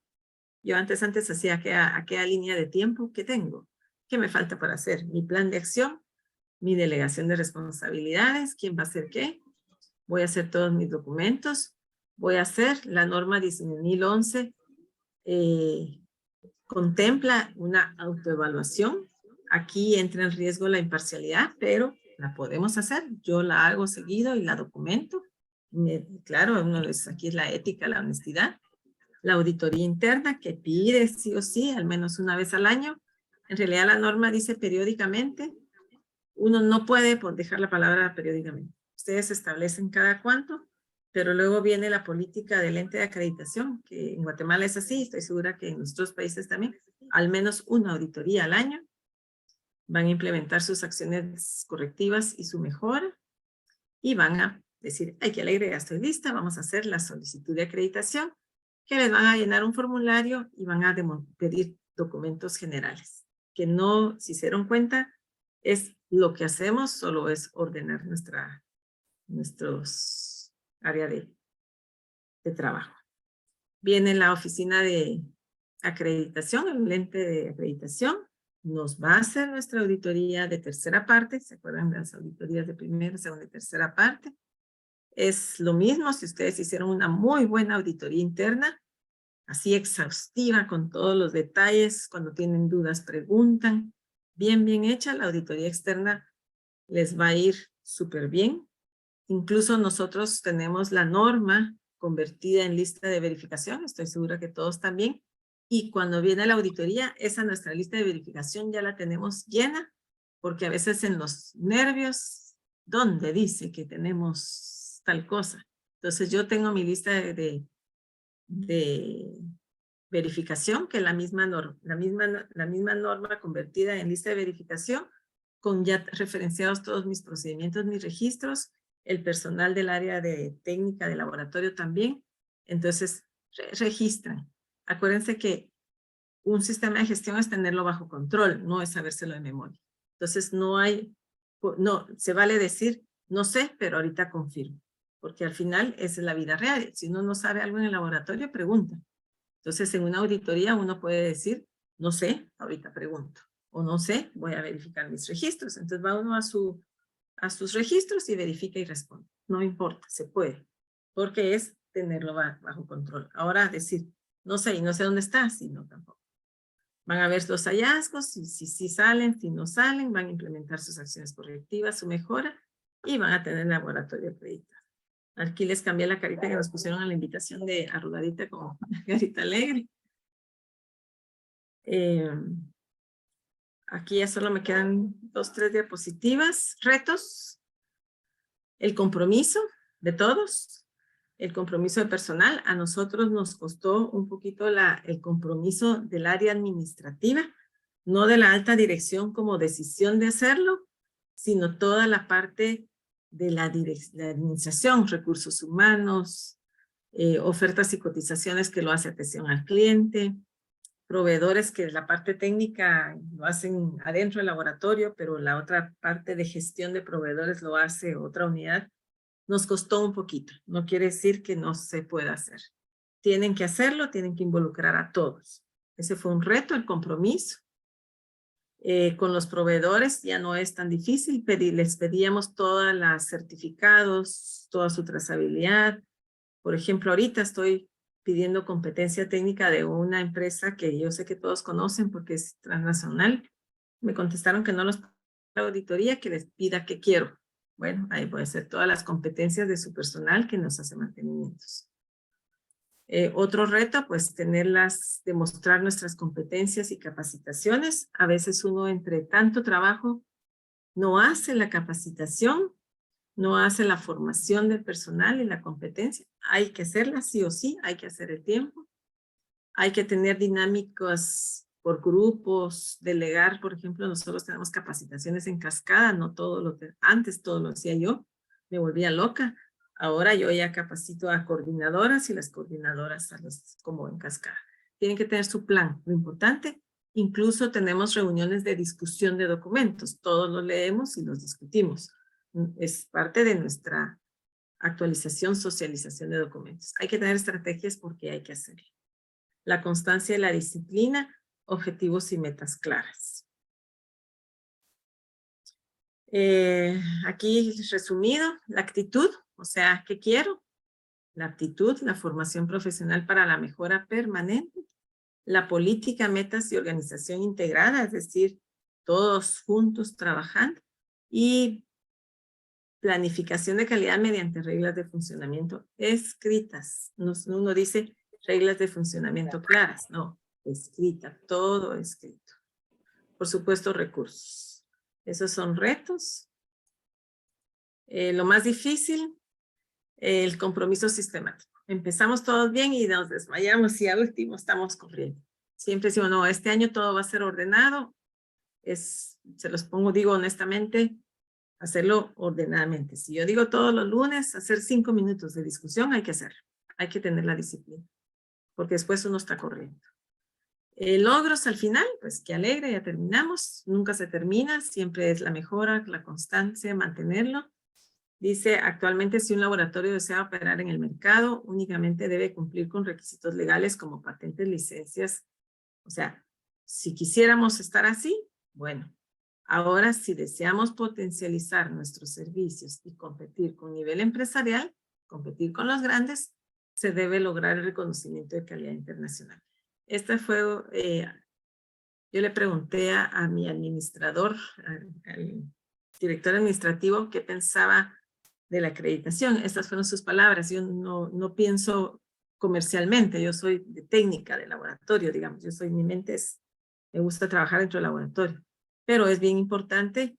Yo antes hacía aquella línea de tiempo. ¿Qué tengo? ¿Qué me falta para hacer? Mi plan de acción. Mi delegación de responsabilidades, quién va a hacer qué, voy a hacer todos mis documentos, voy a hacer la norma 10.011, contempla una autoevaluación, aquí entra en riesgo la imparcialidad, pero la podemos hacer, yo la hago seguido y la documento, claro, aquí es la ética, la honestidad, la auditoría interna que pide sí o sí, al menos una vez al año, en realidad la norma dice periódicamente. Uno no puede dejar la palabra periódicamente. Ustedes establecen cada cuánto Pero luego viene la política del ente de acreditación, que en Guatemala es así, estoy segura que en nuestros países también, al menos una auditoría al año. Van a implementar sus acciones correctivas y su mejora, y van a decir, ay, qué alegre, ya estoy lista, vamos a hacer la solicitud de acreditación, que les van a llenar un formulario y van a pedir documentos generales, que no, si se dieron cuenta, es lo que hacemos, solo es ordenar nuestros área de trabajo. Viene la oficina de acreditación, el ente de acreditación, nos va a hacer nuestra auditoría de tercera parte. ¿Se acuerdan de las auditorías de primera, segunda y tercera parte? Es lo mismo si ustedes hicieron una muy buena auditoría interna, así exhaustiva, con todos los detalles. Cuando tienen dudas, preguntan. Bien hecha, la auditoría externa les va a ir súper bien. Incluso nosotros tenemos la norma convertida en lista de verificación. Estoy segura que todos también. Y cuando viene la auditoría, esa nuestra lista de verificación ya la tenemos llena, porque a veces en los nervios, ¿dónde dice que tenemos tal cosa? Entonces yo tengo mi lista de verificación, que es la misma norma convertida en lista de verificación, con ya referenciados todos mis procedimientos, mis registros, el personal del área de técnica de laboratorio también. Entonces registran. Acuérdense que un sistema de gestión es tenerlo bajo control, no es sabérselo de memoria. Entonces se vale decir, no sé, pero ahorita confirmo. Porque al final esa es la vida real. Si uno no sabe algo en el laboratorio, pregunta. Entonces en una auditoría uno puede decir, no sé, ahorita pregunto. O no sé, voy a verificar mis registros. Entonces va uno a sus registros y verifica y responde. No importa, se puede. Porque es tenerlo bajo control. Ahora decir, no sé, y no sé dónde está, si no tampoco. Van a ver los hallazgos, si salen, si no salen, van a implementar sus acciones correctivas, su mejora, y van a tener laboratorio acreditado. Aquí les cambié la carita que nos pusieron a la invitación de arrugadita como carita alegre. Aquí ya solo me quedan 2, 3 diapositivas. Retos. El compromiso de todos. El compromiso de personal. A nosotros nos costó un poquito el compromiso del área administrativa, no de la alta dirección como decisión de hacerlo, sino toda la parte de la administración, recursos humanos, ofertas y cotizaciones que lo hace atención al cliente, proveedores que la parte técnica lo hacen adentro del laboratorio, pero la otra parte de gestión de proveedores lo hace otra unidad. Nos costó un poquito, no quiere decir que no se pueda hacer. Tienen que hacerlo, tienen que involucrar a todos. Ese fue un reto, el compromiso. Con los proveedores ya no es tan difícil, les pedíamos todos los certificados, toda su trazabilidad. Por ejemplo, ahorita estoy pidiendo competencia técnica de una empresa que yo sé que todos conocen porque es transnacional. Me contestaron que no los la auditoría, que les pida qué quiero. Bueno, ahí puede ser todas las competencias de su personal que nos hace mantenimientos. Otro reto, pues demostrar nuestras competencias y capacitaciones. A veces uno entre tanto trabajo no hace la capacitación, no hace la formación del personal y la competencia. Hay que hacerla sí o sí, hay que hacer el tiempo. Hay que tener dinámicas por grupos, delegar, por ejemplo, nosotros tenemos capacitaciones en cascada, no todo antes todo lo hacía yo, me volvía loca. Ahora yo ya capacito a coordinadoras y las coordinadoras como en cascada. Tienen que tener su plan. Lo importante, incluso tenemos reuniones de discusión de documentos. Todos los leemos y los discutimos. Es parte de nuestra actualización, socialización de documentos. Hay que tener estrategias porque hay que hacerlo. La constancia y la disciplina, objetivos y metas claras. Aquí resumido, la actitud, o sea, ¿qué quiero? La actitud, la formación profesional para la mejora permanente, la política, metas y organización integrada, es decir, todos juntos trabajando, y planificación de calidad mediante reglas de funcionamiento escritas. Uno dice reglas de funcionamiento claras, no, escrita, todo escrito. Por supuesto, recursos. Esos son retos. Lo más difícil, el compromiso sistemático. Empezamos todos bien y nos desmayamos y al último estamos corriendo. Siempre decimos, no, este año todo va a ser ordenado. Se los pongo, digo honestamente, hacerlo ordenadamente. Si yo digo todos los lunes, hacer 5 minutos de discusión, hay que hacerlo. Hay que tener la disciplina, porque después uno está corriendo. Logros al final, pues qué alegre, ya terminamos. Nunca se termina, siempre es la mejora, la constancia, mantenerlo. Dice, actualmente si un laboratorio desea operar en el mercado, únicamente debe cumplir con requisitos legales como patentes, licencias. O sea, si quisiéramos estar así, bueno. Ahora, si deseamos potencializar nuestros servicios y competir con nivel empresarial, competir con los grandes, se debe lograr el reconocimiento de calidad internacional. Esta fue, yo le pregunté a mi administrador, al director administrativo, qué pensaba de la acreditación. Estas fueron sus palabras. Yo no pienso comercialmente, yo soy de técnica, de laboratorio, digamos. Mi mente me gusta trabajar dentro del laboratorio. Pero es bien importante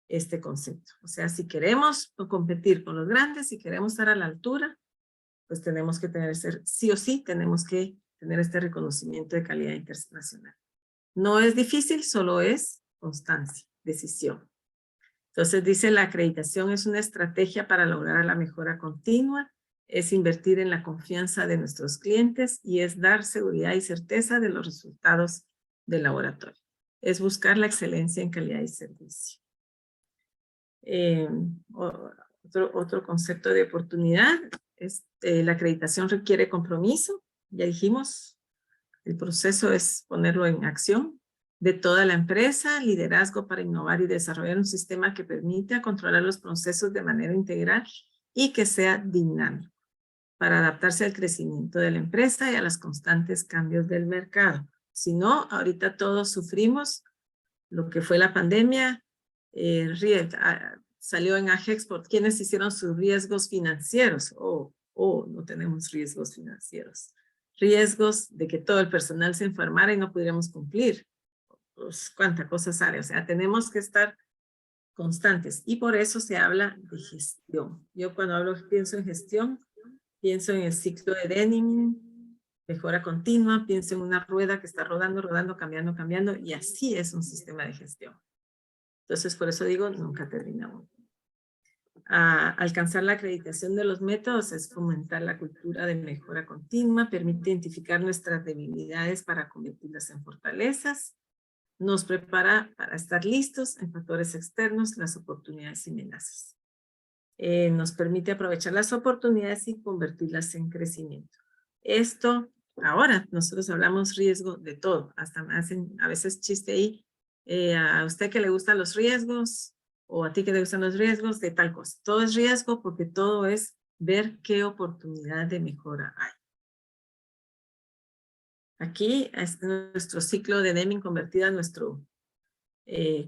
este concepto. O sea, si queremos competir con los grandes, si queremos estar a la altura, pues tenemos que tener sí o sí, tenemos que tener este reconocimiento de calidad internacional. No es difícil, solo es constancia, decisión. Entonces dice, la acreditación es una estrategia para lograr la mejora continua, es invertir en la confianza de nuestros clientes y es dar seguridad y certeza de los resultados del laboratorio. Es buscar la excelencia en calidad y servicio. Otro concepto de oportunidad es la acreditación requiere compromiso. Ya dijimos, el proceso es ponerlo en acción de toda la empresa, liderazgo para innovar y desarrollar un sistema que permita controlar los procesos de manera integral y que sea dinámico para adaptarse al crecimiento de la empresa y a los constantes cambios del mercado. Si no, ahorita todos sufrimos lo que fue la pandemia. Salió en AGEXPORT quienes hicieron sus riesgos financieros. No tenemos riesgos financieros. Riesgos de que todo el personal se enfermara y no pudiéramos cumplir. Pues, cuánta cosa sale. O sea, tenemos que estar constantes. Y por eso se habla de gestión. Yo cuando pienso en gestión, pienso en el ciclo de Deming, mejora continua, pienso en una rueda que está rodando, cambiando, y así es un sistema de gestión. Entonces, por eso digo, nunca terminamos. Alcanzar la acreditación de los métodos es fomentar la cultura de mejora continua, permite identificar nuestras debilidades para convertirlas en fortalezas, nos prepara para estar listos en factores externos, las oportunidades y amenazas. Nos permite aprovechar las oportunidades y convertirlas en crecimiento. Esto, ahora nosotros hablamos riesgo de todo, hasta me hacen a veces chiste ahí, a usted que le gustan los riesgos, o a ti que te gustan los riesgos de tal cosa. Todo es riesgo porque todo es ver qué oportunidad de mejora hay. Aquí es nuestro ciclo de Deming convertido a nuestro,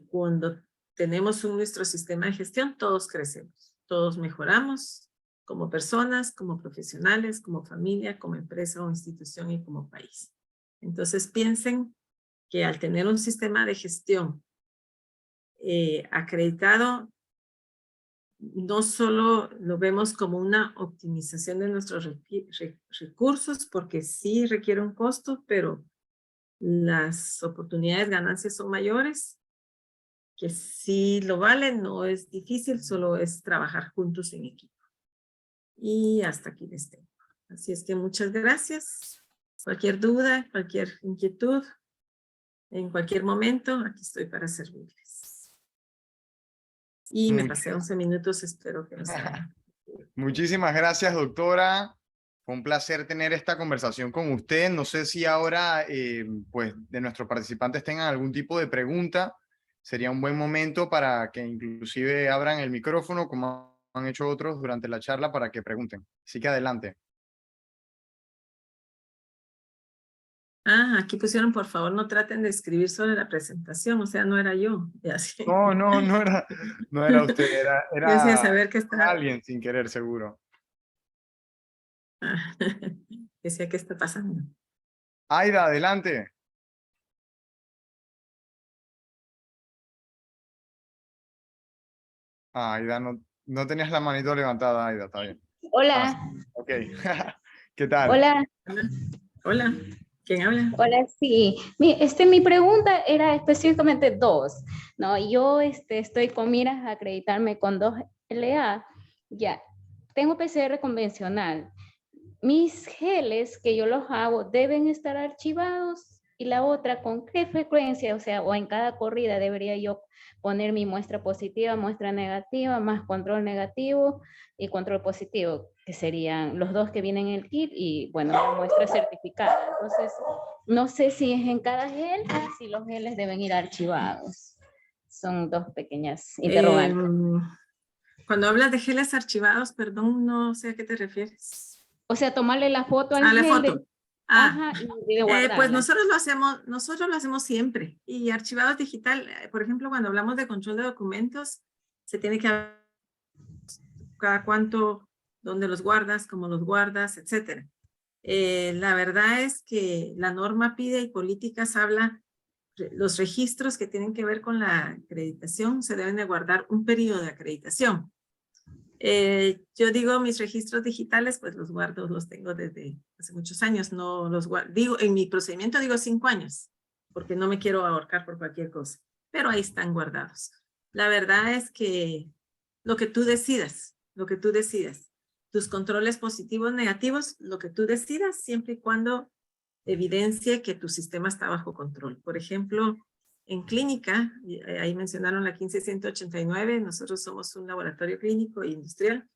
cuando tenemos nuestro sistema de gestión, todos crecemos, todos mejoramos como personas, como profesionales, como familia, como empresa o institución y como país. Entonces piensen que al tener un sistema de gestión acreditado, no solo lo vemos como una optimización de nuestros recursos, porque sí requiere un costo, pero las oportunidades, ganancias son mayores, que si lo valen, no es difícil, solo es trabajar juntos en equipo. Y hasta aquí les tengo. Así es que muchas gracias. Cualquier duda, cualquier inquietud, en cualquier momento, aquí estoy para servirles. Y me pasé 11 minutos, espero que no sea. Muchísimas gracias, doctora. Fue un placer tener esta conversación con usted. No sé si ahora, pues, de nuestros participantes tengan algún tipo de pregunta. Sería un buen momento para que inclusive abran el micrófono, como han hecho otros durante la charla, para que pregunten. Así que adelante. Aquí pusieron, por favor, no traten de escribir sobre la presentación, o sea, no era yo. No era usted, Decía saber que está... alguien sin querer, seguro. Decía, ¿qué está pasando? Aida, adelante. Aida, no tenías la manito levantada, Aida, está bien. Hola, Ok. ¿Qué tal? hola, Hola, ¿quién habla? hola, sí. Mi pregunta era específicamente dos, ¿no? Yo estoy con miras a acreditarme con 2 LA. Ya, tengo PCR convencional. Mis geles que yo los hago deben estar archivados, y la otra, ¿con qué frecuencia? O sea, o en cada corrida debería yo poner mi muestra positiva, muestra negativa, más control negativo y control positivo, que serían los dos que vienen en el kit y, bueno, la muestra certificada. Entonces, no sé si es en cada gel, si los geles deben ir archivados. Son dos pequeñas interrogantes. Cuando hablas de geles archivados, perdón, no sé a qué te refieres. O sea, tomarle la foto al Ah, la gel. foto. Ajá, y de guardarla. Pues nosotros lo hacemos siempre. Y archivados digital, por ejemplo, cuando hablamos de control de documentos, se tiene que ver cada cuánto, dónde los guardas, cómo los guardas, etcétera. La verdad es que la norma pide y políticas habla, los registros que tienen que ver con la acreditación se deben de guardar un periodo de acreditación. Yo digo, mis registros digitales, pues los guardo, los tengo desde hace muchos años, no los guardo, digo, en mi procedimiento digo 5 años, porque no me quiero ahorcar por cualquier cosa, pero ahí están guardados. La verdad es que lo que tú decidas, tus controles positivos, negativos, lo que tú decidas, siempre y cuando evidencie que tu sistema está bajo control. Por ejemplo, en clínica, ahí mencionaron la 15189, nosotros somos un laboratorio clínico e industrial.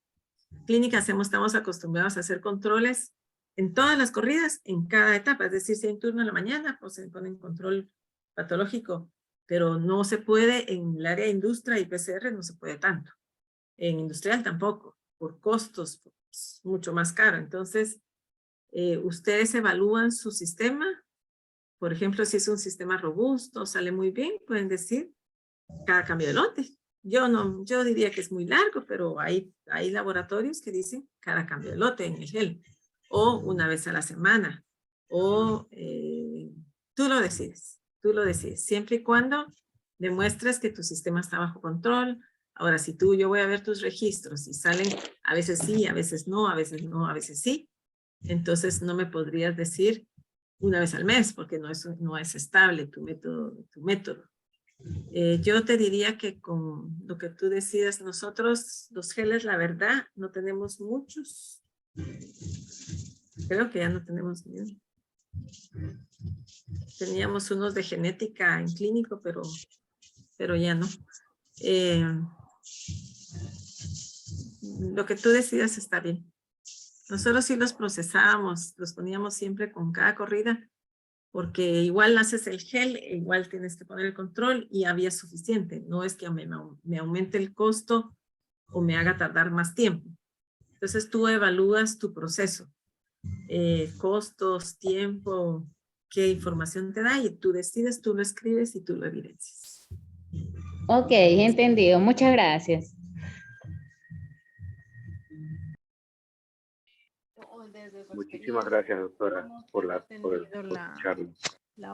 Clínica estamos acostumbrados a hacer controles en todas las corridas, en cada etapa, es decir, si hay un turno en la mañana, pues se pone en control patológico, pero no se puede en el área de industria y PCR, no se puede tanto. En industrial tampoco, por costos, pues, mucho más caro. Entonces, ustedes evalúan su sistema. Por ejemplo, si es un sistema robusto, sale muy bien, pueden decir cada cambio de lote. Yo diría que es muy largo, pero hay laboratorios que dicen cada cambio de lote en el gel, o una vez a la semana, o tú lo decides, siempre y cuando demuestres que tu sistema está bajo control. Ahora, si yo voy a ver tus registros y salen a veces sí, a veces no, a veces no, a veces sí, entonces no me podrías decir una vez al mes, porque no es estable tu método. Yo te diría que con lo que tú decidas, nosotros los geles, la verdad, no tenemos muchos. Creo que ya no tenemos ni uno. Teníamos unos de genética en clínico, pero ya no. Lo que tú decidas está bien. Nosotros sí los procesábamos, los poníamos siempre con cada corrida, porque igual haces el gel, igual tienes que poner el control y había suficiente. No es que me aumente el costo o me haga tardar más tiempo. Entonces tú evalúas tu proceso, costos, tiempo, qué información te da y tú decides, tú lo escribes y tú lo evidencias. Ok, entendido. Muchas gracias. Muchísimas gracias, doctora, por escucharnos.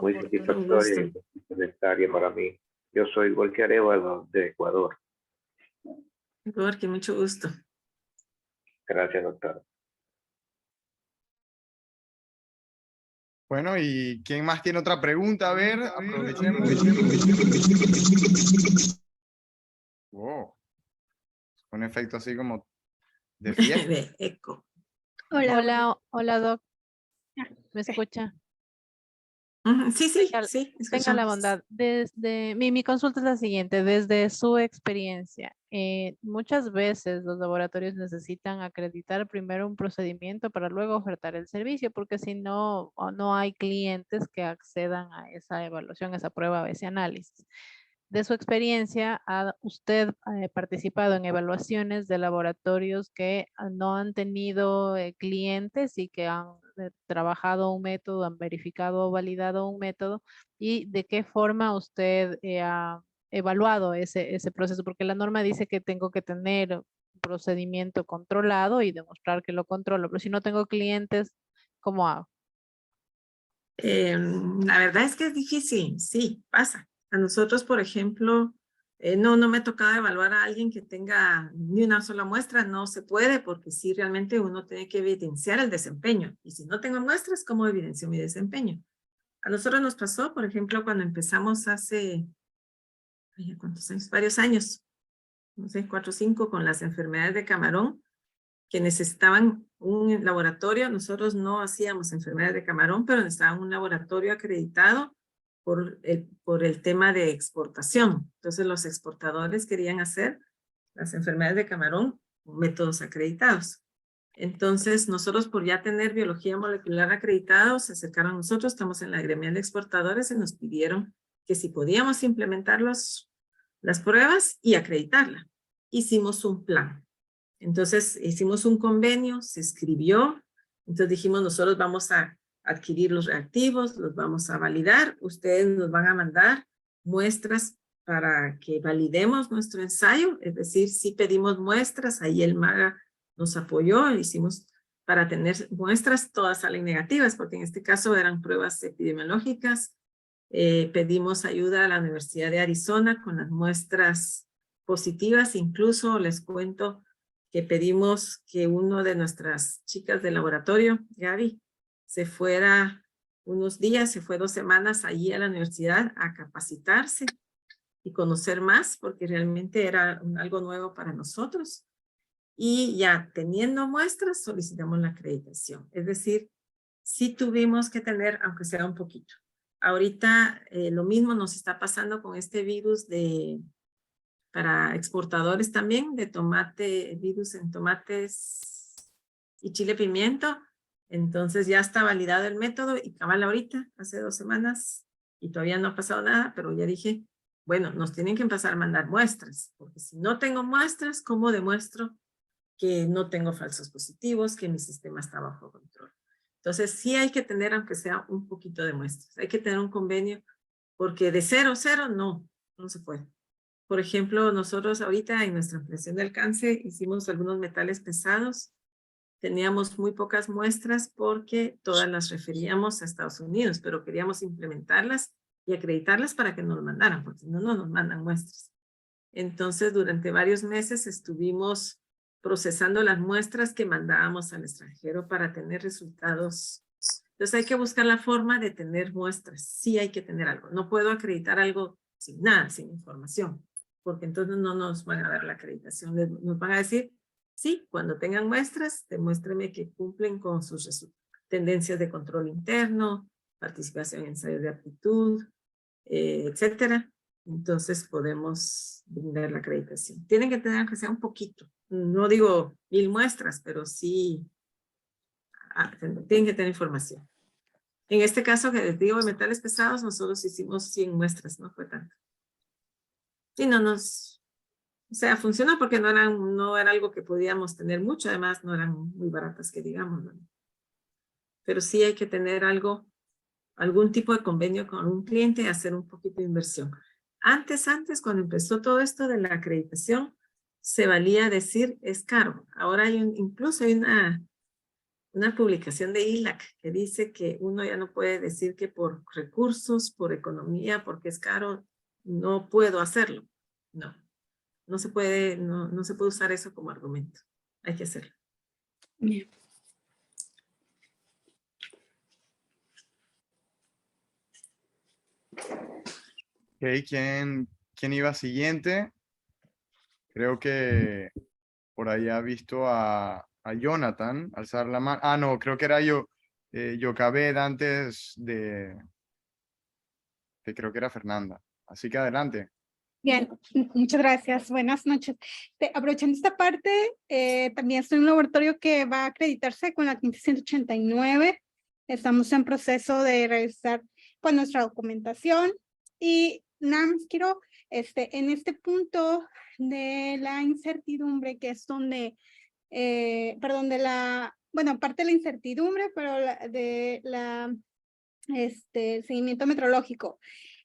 Muy Un satisfactoria gusto. y complementaria para mí. Yo soy Walker Arevalo de Ecuador. Jorge, mucho gusto. Gracias, doctora. Bueno, ¿y quién más tiene otra pregunta? A ver, aprovechemos. Wow. Un efecto así como de fiesta. De eco. Hola. Hola, Doc. ¿Me escucha? Sí, Tenga la escuchamos. bondad. Mi consulta es la siguiente. Desde su experiencia, muchas veces los laboratorios necesitan acreditar primero un procedimiento para luego ofertar el servicio, porque si no, no hay clientes que accedan a esa evaluación, a esa prueba, a ese análisis. De su experiencia, ¿ha usted participado en evaluaciones de laboratorios que no han tenido clientes y que han trabajado un método, han verificado o validado un método? ¿Y de qué forma usted ha evaluado ese proceso? Porque la norma dice que tengo que tener un procedimiento controlado y demostrar que lo controlo, pero si no tengo clientes, ¿cómo hago? La verdad es que es difícil, sí, pasa. A nosotros, por ejemplo, No me ha tocado evaluar a alguien que tenga ni una sola muestra, no se puede, porque sí realmente uno tiene que evidenciar el desempeño. Y si no tengo muestras, ¿cómo evidencio mi desempeño? A nosotros nos pasó, por ejemplo, cuando empezamos hace, ¿cuántos años? Varios años, no sé, 4 o 5, con las enfermedades de camarón, que necesitaban un laboratorio. Nosotros no hacíamos enfermedades de camarón, pero necesitaban un laboratorio acreditado por el tema de exportación. Entonces los exportadores querían hacer las enfermedades de camarón con métodos acreditados. Entonces nosotros, por ya tener biología molecular acreditado, se acercaron a nosotros, estamos en la gremial de exportadores, y nos pidieron que si podíamos implementar las pruebas y acreditarla. Hicimos un plan. Entonces hicimos un convenio, se escribió, entonces dijimos nosotros vamos a adquirir los reactivos, los vamos a validar, ustedes nos van a mandar muestras para que validemos nuestro ensayo, es decir, si pedimos muestras, ahí el MAGA nos apoyó, hicimos para tener muestras, todas salen negativas, porque en este caso eran pruebas epidemiológicas. Pedimos ayuda a la Universidad de Arizona con las muestras positivas, incluso les cuento que pedimos que uno de nuestras chicas del laboratorio, Gaby, se fuera unos días, se fue 2 semanas allí a la universidad a capacitarse y conocer más, porque realmente era algo nuevo para nosotros. Y ya teniendo muestras, solicitamos la acreditación. Es decir, sí tuvimos que tener, aunque sea un poquito. Ahorita lo mismo nos está pasando con este virus para exportadores también, de tomate, virus en tomates y chile pimiento. Entonces ya está validado el método y cabal ahorita, hace 2 semanas, y todavía no ha pasado nada, pero ya dije, bueno, nos tienen que empezar a mandar muestras, porque si no tengo muestras, ¿cómo demuestro que no tengo falsos positivos, que mi sistema está bajo control? Entonces sí hay que tener, aunque sea un poquito de muestras, hay que tener un convenio, porque de 0 no se puede. Por ejemplo, nosotros ahorita en nuestra ampliación de alcance hicimos algunos metales pesados. Teníamos muy pocas muestras porque todas las referíamos a Estados Unidos, pero queríamos implementarlas y acreditarlas para que nos mandaran, porque si no, no nos mandan muestras. Entonces, durante varios meses estuvimos procesando las muestras que mandábamos al extranjero para tener resultados. Entonces, hay que buscar la forma de tener muestras. Sí hay que tener algo. No puedo acreditar algo sin nada, sin información, porque entonces no nos van a dar la acreditación. Nos van a decir, sí, cuando tengan muestras, demuéstreme que cumplen con sus tendencias de control interno, participación en ensayos de aptitud, etcétera. Entonces podemos brindar la acreditación. Tienen que tener que sea un poquito. No digo 1000 muestras, pero sí tienen que tener información. En este caso que les digo de metales pesados, nosotros hicimos 100 muestras, no fue tanto. Y no nos, o sea, funcionó porque no era algo que podíamos tener mucho, además no eran muy baratas que digamos, ¿no? Pero sí hay que tener algún tipo de convenio con un cliente y hacer un poquito de inversión. Antes, cuando empezó todo esto de la acreditación, se valía decir es caro. Ahora incluso hay una publicación de ILAC que dice que uno ya no puede decir que por recursos, por economía, porque es caro, no puedo hacerlo. No se puede, no se puede usar eso como argumento. Hay que hacerlo. Bien. Ok, ¿quién iba siguiente? Creo que por ahí ha visto a Jonathan alzar la mano. Ah, no, creo que era Yocabed antes de creo que era Fernanda. Así que adelante. Bien, muchas gracias. Buenas noches. Aprovechando esta parte, también estoy en un laboratorio que va a acreditarse con la 15189. Estamos en proceso de revisar pues, nuestra documentación y nada más quiero, en este punto de la incertidumbre, que es donde, perdón, bueno, aparte de la incertidumbre, pero seguimiento metrológico.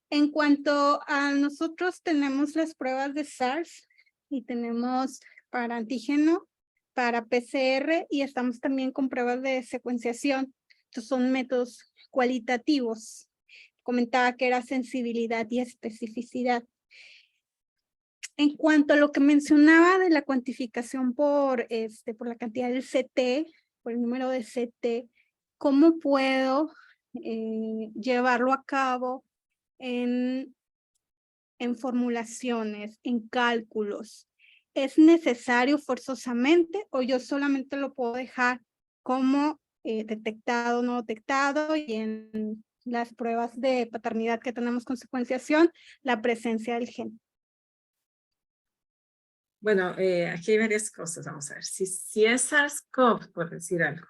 En cuanto a nosotros tenemos las pruebas de SARS y tenemos para antígeno, para PCR y estamos también con pruebas de secuenciación. Estos son métodos cualitativos. Comentaba que era sensibilidad y especificidad. En cuanto a lo que mencionaba de la cuantificación por la cantidad del CT, por el número de CT, ¿cómo puedo llevarlo a cabo en formulaciones, en cálculos? ¿Es necesario forzosamente o yo solamente lo puedo dejar como detectado, no detectado, y en las pruebas de paternidad que tenemos con secuenciación, la presencia del gen? Bueno, aquí hay varias cosas, vamos a ver. Si es SARS-CoV, por decir algo,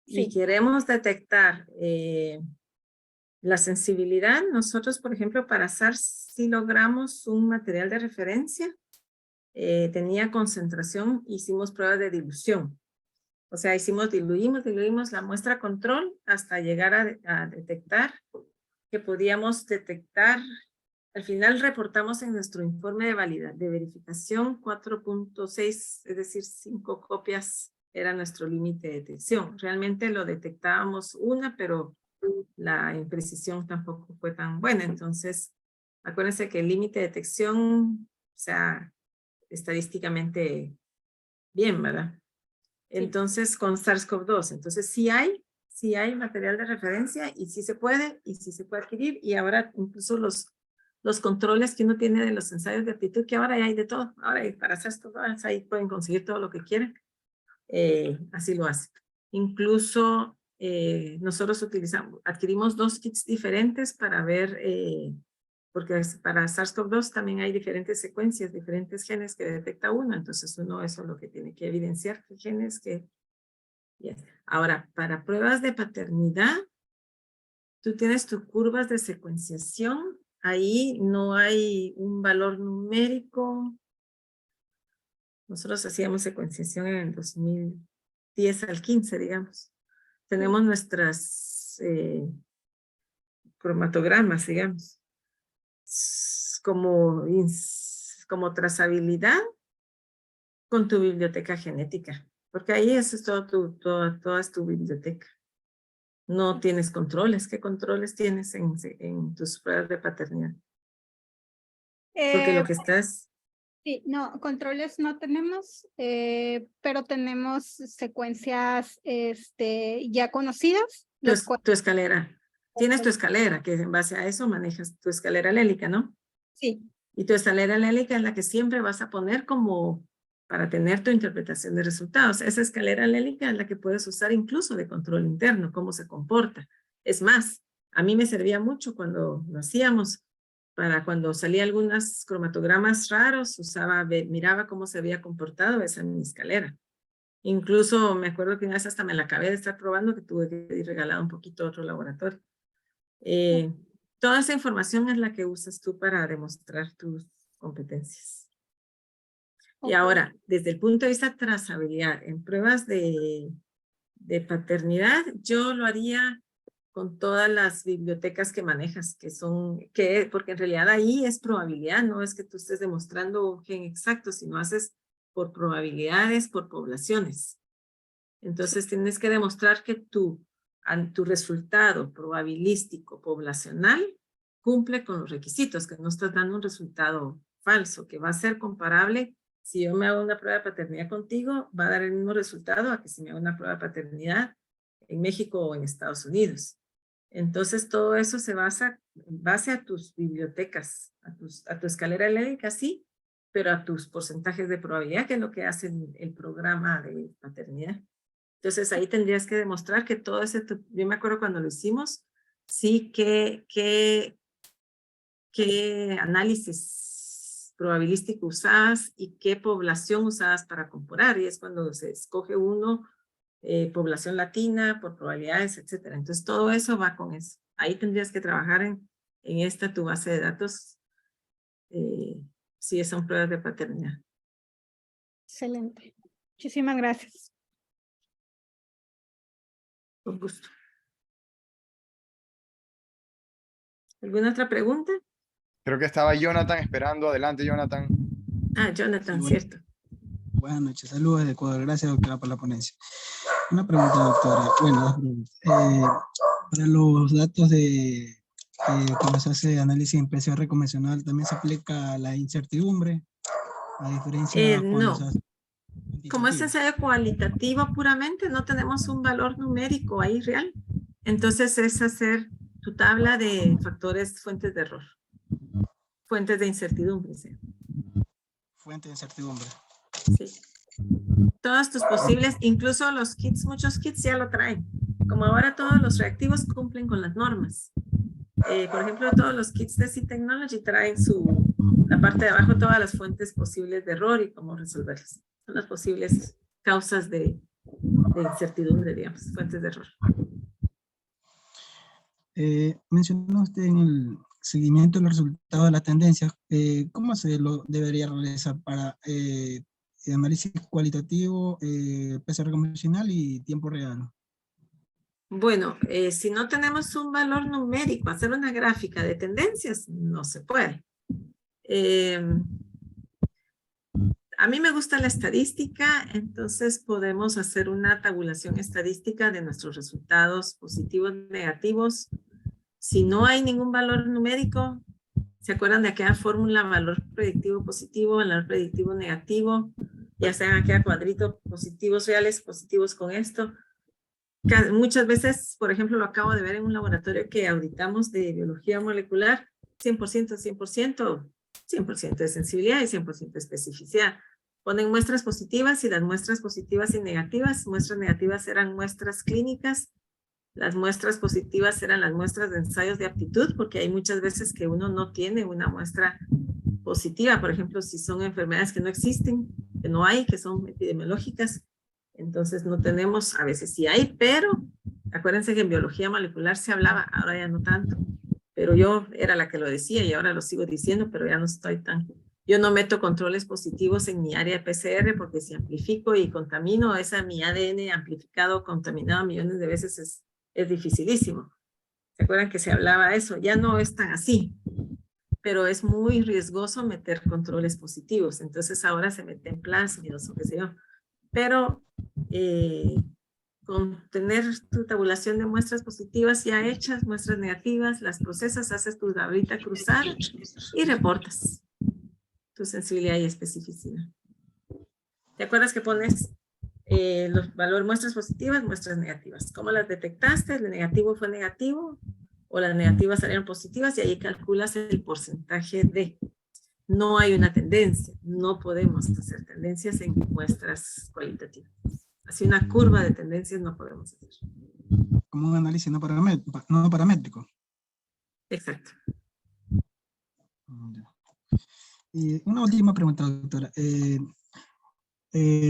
y Sí. queremos detectar la sensibilidad, nosotros, por ejemplo, para SARS, sí logramos un material de referencia, tenía concentración, hicimos pruebas de dilución. O sea, diluimos la muestra control hasta llegar a detectar que podíamos detectar. Al final reportamos en nuestro informe de verificación 4.6, es decir, 5 copias era nuestro límite de detección. Realmente lo detectábamos una, pero la imprecisión tampoco fue tan buena. Entonces, acuérdense que el límite de detección, o sea, estadísticamente bien, ¿verdad? Entonces, con SARS-CoV-2, entonces sí hay material de referencia y sí se puede adquirir, y ahora incluso los controles que uno tiene de los ensayos de aptitud, que ahora ya hay de todo, ahora hay para SARS-CoV-2, ahí pueden conseguir todo lo que quieran, así lo hacen. Incluso nosotros adquirimos 2 kits diferentes para ver, porque para SARS-CoV-2 también hay diferentes secuencias, diferentes genes que detecta uno, entonces uno eso es lo que tiene que evidenciar, qué genes que... Yes. Ahora, para pruebas de paternidad, tú tienes tus curvas de secuenciación, ahí no hay un valor numérico. Nosotros hacíamos secuenciación en el 2010 al 15, digamos. Tenemos nuestras cromatogramas, digamos, como trazabilidad con tu biblioteca genética, porque ahí eso es toda es tu biblioteca. No tienes controles. ¿Qué controles tienes en tus pruebas de paternidad? Porque lo que estás... Sí, no, controles no tenemos, pero tenemos secuencias ya conocidas. Tu escalera. Tienes tu escalera, que en base a eso manejas tu escalera alélica, ¿no? Sí. Y tu escalera alélica es la que siempre vas a poner como para tener tu interpretación de resultados. Esa escalera alélica es la que puedes usar incluso de control interno, cómo se comporta. Es más, a mí me servía mucho cuando lo hacíamos, para cuando salía algunos cromatogramas raros, miraba cómo se había comportado esa mi escalera. Incluso me acuerdo que una vez hasta me la acabé de estar probando, que tuve que ir regalado un poquito a otro laboratorio. Toda esa información es la que usas tú para demostrar tus competencias. Y ahora, desde el punto de vista de trazabilidad, en pruebas de paternidad, yo lo haría con todas las bibliotecas que manejas, porque en realidad ahí es probabilidad, no es que tú estés demostrando un gen exacto, sino haces por probabilidades, por poblaciones. Entonces tienes que demostrar que tu resultado probabilístico poblacional cumple con los requisitos, que no estás dando un resultado falso, que va a ser comparable. Si yo me hago una prueba de paternidad contigo, va a dar el mismo resultado a que si me hago una prueba de paternidad en México o en Estados Unidos. Entonces todo eso se basa en base a tus bibliotecas, a tu escalera alélica, sí, pero a tus porcentajes de probabilidad, que es lo que hace el programa de paternidad. Entonces ahí tendrías que demostrar que todo ese, yo me acuerdo cuando lo hicimos, sí, qué análisis probabilístico usabas y qué población usabas para comparar, y es cuando se escoge uno, población latina, por probabilidades, etcétera. Entonces todo eso va con eso. Ahí tendrías que trabajar en esta tu base de datos, si son pruebas de paternidad. Excelente. Muchísimas gracias. Con gusto. ¿Alguna otra pregunta? Creo que estaba Jonathan esperando. Adelante, Jonathan. Ah, Jonathan, Sí, cierto. Buenas noches, saludos desde Ecuador. Gracias, doctora, por la ponencia. Una pregunta, doctora. Bueno, dos preguntas. Para los datos cuando se hace análisis en PCR convencional, ¿también se aplica la incertidumbre A diferencia cuando No. se hace Como es cuantitativo. ensayo cualitativo puramente, no tenemos un valor numérico ahí real. Entonces es hacer tu tabla de factores, fuentes de error, fuentes de incertidumbre. ¿Sí? Fuente de incertidumbre. Sí. Todos tus posibles, incluso los kits, muchos kits ya lo traen. Como ahora todos los reactivos cumplen con las normas. Por ejemplo, todos los kits de C-Technology traen la parte de abajo todas las fuentes posibles de error y cómo resolverlas. Son las posibles causas de incertidumbre, digamos, fuentes de error. Mencionó usted en el seguimiento de los resultados de las tendencias. ¿Cómo se lo debería realizar para análisis cualitativo, PCR convencional y tiempo real? Bueno, si no tenemos un valor numérico, hacer una gráfica de tendencias, no se puede. A mí me gusta la estadística, entonces podemos hacer una tabulación estadística de nuestros resultados positivos, negativos. Si no hay ningún valor numérico, ¿se acuerdan de aquella fórmula valor predictivo positivo, valor predictivo negativo? Ya sea en aquel cuadrito positivos reales, positivos con esto. Muchas veces, por ejemplo, lo acabo de ver en un laboratorio que auditamos de biología molecular, 100%, 100%, 100% de sensibilidad y 100% de especificidad. Ponen muestras positivas y las muestras positivas y negativas. Muestras negativas eran muestras clínicas. Las muestras positivas eran las muestras de ensayos de aptitud, porque hay muchas veces que uno no tiene una muestra positiva. Por ejemplo, si son enfermedades que no existen, que no hay, que son epidemiológicas, entonces no tenemos, a veces sí hay, pero acuérdense que en biología molecular se hablaba, ahora ya no tanto, pero yo era la que lo decía y ahora lo sigo diciendo, pero ya no estoy tan, yo no meto controles positivos en mi área de PCR porque si amplifico y contamino, mi ADN amplificado, contaminado millones de veces es dificilísimo. ¿Se acuerdan que se hablaba eso? Ya no es tan así, pero es muy riesgoso meter controles positivos, entonces ahora se meten plásmidos o qué sé yo. Pero con tener tu tabulación de muestras positivas ya hechas, muestras negativas, las procesas, haces tu tablita cruzada y reportas tu sensibilidad y especificidad. ¿Te acuerdas que pones los valores muestras positivas, muestras negativas? ¿Cómo las detectaste? ¿El negativo fue negativo o las negativas salieron positivas? Y ahí calculas el porcentaje de... No hay una tendencia, no podemos hacer tendencias en muestras cualitativas. Así una curva de tendencias no podemos hacer. Como un análisis no paramétrico. Exacto. Y una última pregunta, doctora.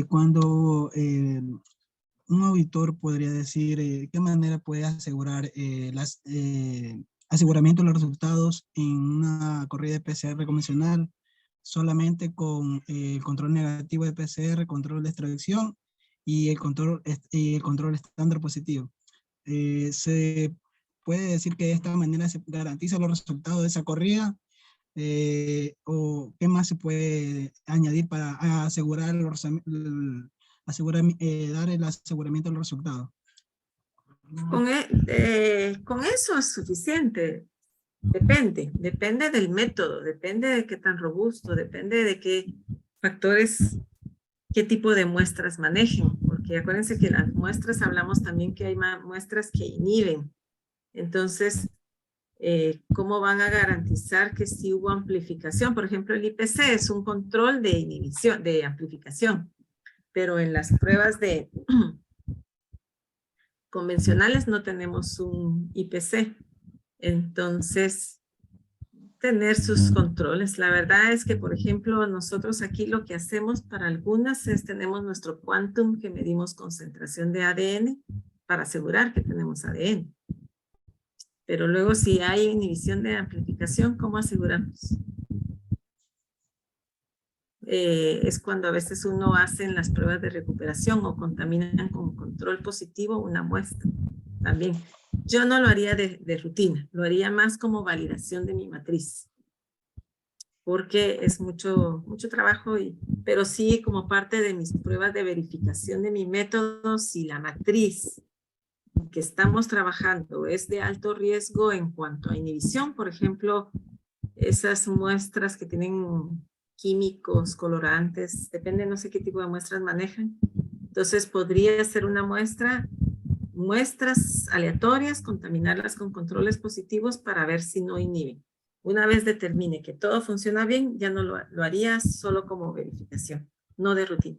Cuando un auditor podría decir qué manera puede asegurar aseguramiento de los resultados en una corrida de PCR convencional solamente con el control negativo de PCR, control de extracción y el control estándar positivo. ¿Se puede decir que de esta manera se garantiza los resultados de esa corrida? ¿O qué más se puede añadir para asegurar dar el aseguramiento de los resultados? Con eso es suficiente. Depende del método, depende de qué tan robusto, depende de qué factores, qué tipo de muestras manejen, porque acuérdense que las muestras, hablamos también que hay muestras que inhiben. Entonces, ¿cómo van a garantizar que sí hubo amplificación? Por ejemplo, el IPC es un control de inhibición, de amplificación, pero en las pruebas de convencionales no tenemos un IPC. Entonces, tener sus controles. La verdad es que, por ejemplo, nosotros aquí lo que hacemos para algunas es tenemos nuestro quantum que medimos concentración de ADN para asegurar que tenemos ADN. Pero luego si hay inhibición de amplificación, ¿cómo aseguramos? Es cuando a veces uno hace en las pruebas de recuperación o contaminan con control positivo una muestra. También. Yo no lo haría de rutina, lo haría más como validación de mi matriz. Porque es mucho trabajo, pero sí como parte de mis pruebas de verificación de mi método, si la matriz que estamos trabajando es de alto riesgo en cuanto a inhibición, por ejemplo, esas muestras que tienen químicos, colorantes, depende, no sé qué tipo de muestras manejan. Entonces podría ser una muestras aleatorias, contaminarlas con controles positivos para ver si no inhiben. Una vez determine que todo funciona bien, ya no lo haría solo como verificación, no de rutina.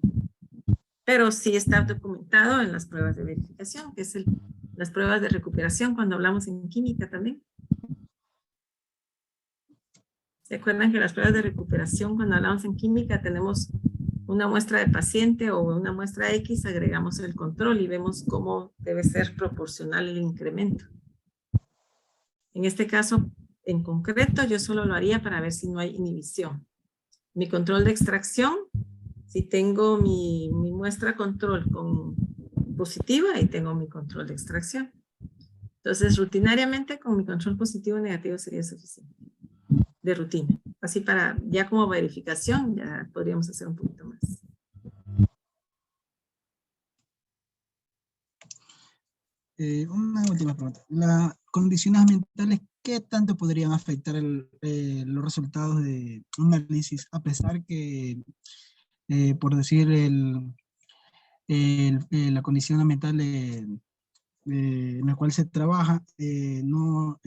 Pero sí está documentado en las pruebas de verificación, que es las pruebas de recuperación cuando hablamos en química también. ¿Se acuerdan que las pruebas de recuperación cuando hablamos en química tenemos una muestra de paciente o una muestra X, agregamos el control y vemos cómo debe ser proporcional el incremento? En este caso, en concreto, yo solo lo haría para ver si no hay inhibición. Mi control de extracción, si tengo mi muestra control con positiva, ahí tengo mi control de extracción. Entonces, rutinariamente con mi control positivo o negativo sería suficiente. De rutina. Así para, ya como verificación, ya podríamos hacer un poquito más. Una última pregunta. Las condiciones ambientales, ¿qué tanto podrían afectar los resultados de un análisis? A pesar que, por decir, la condición ambiental en la cual se trabaja no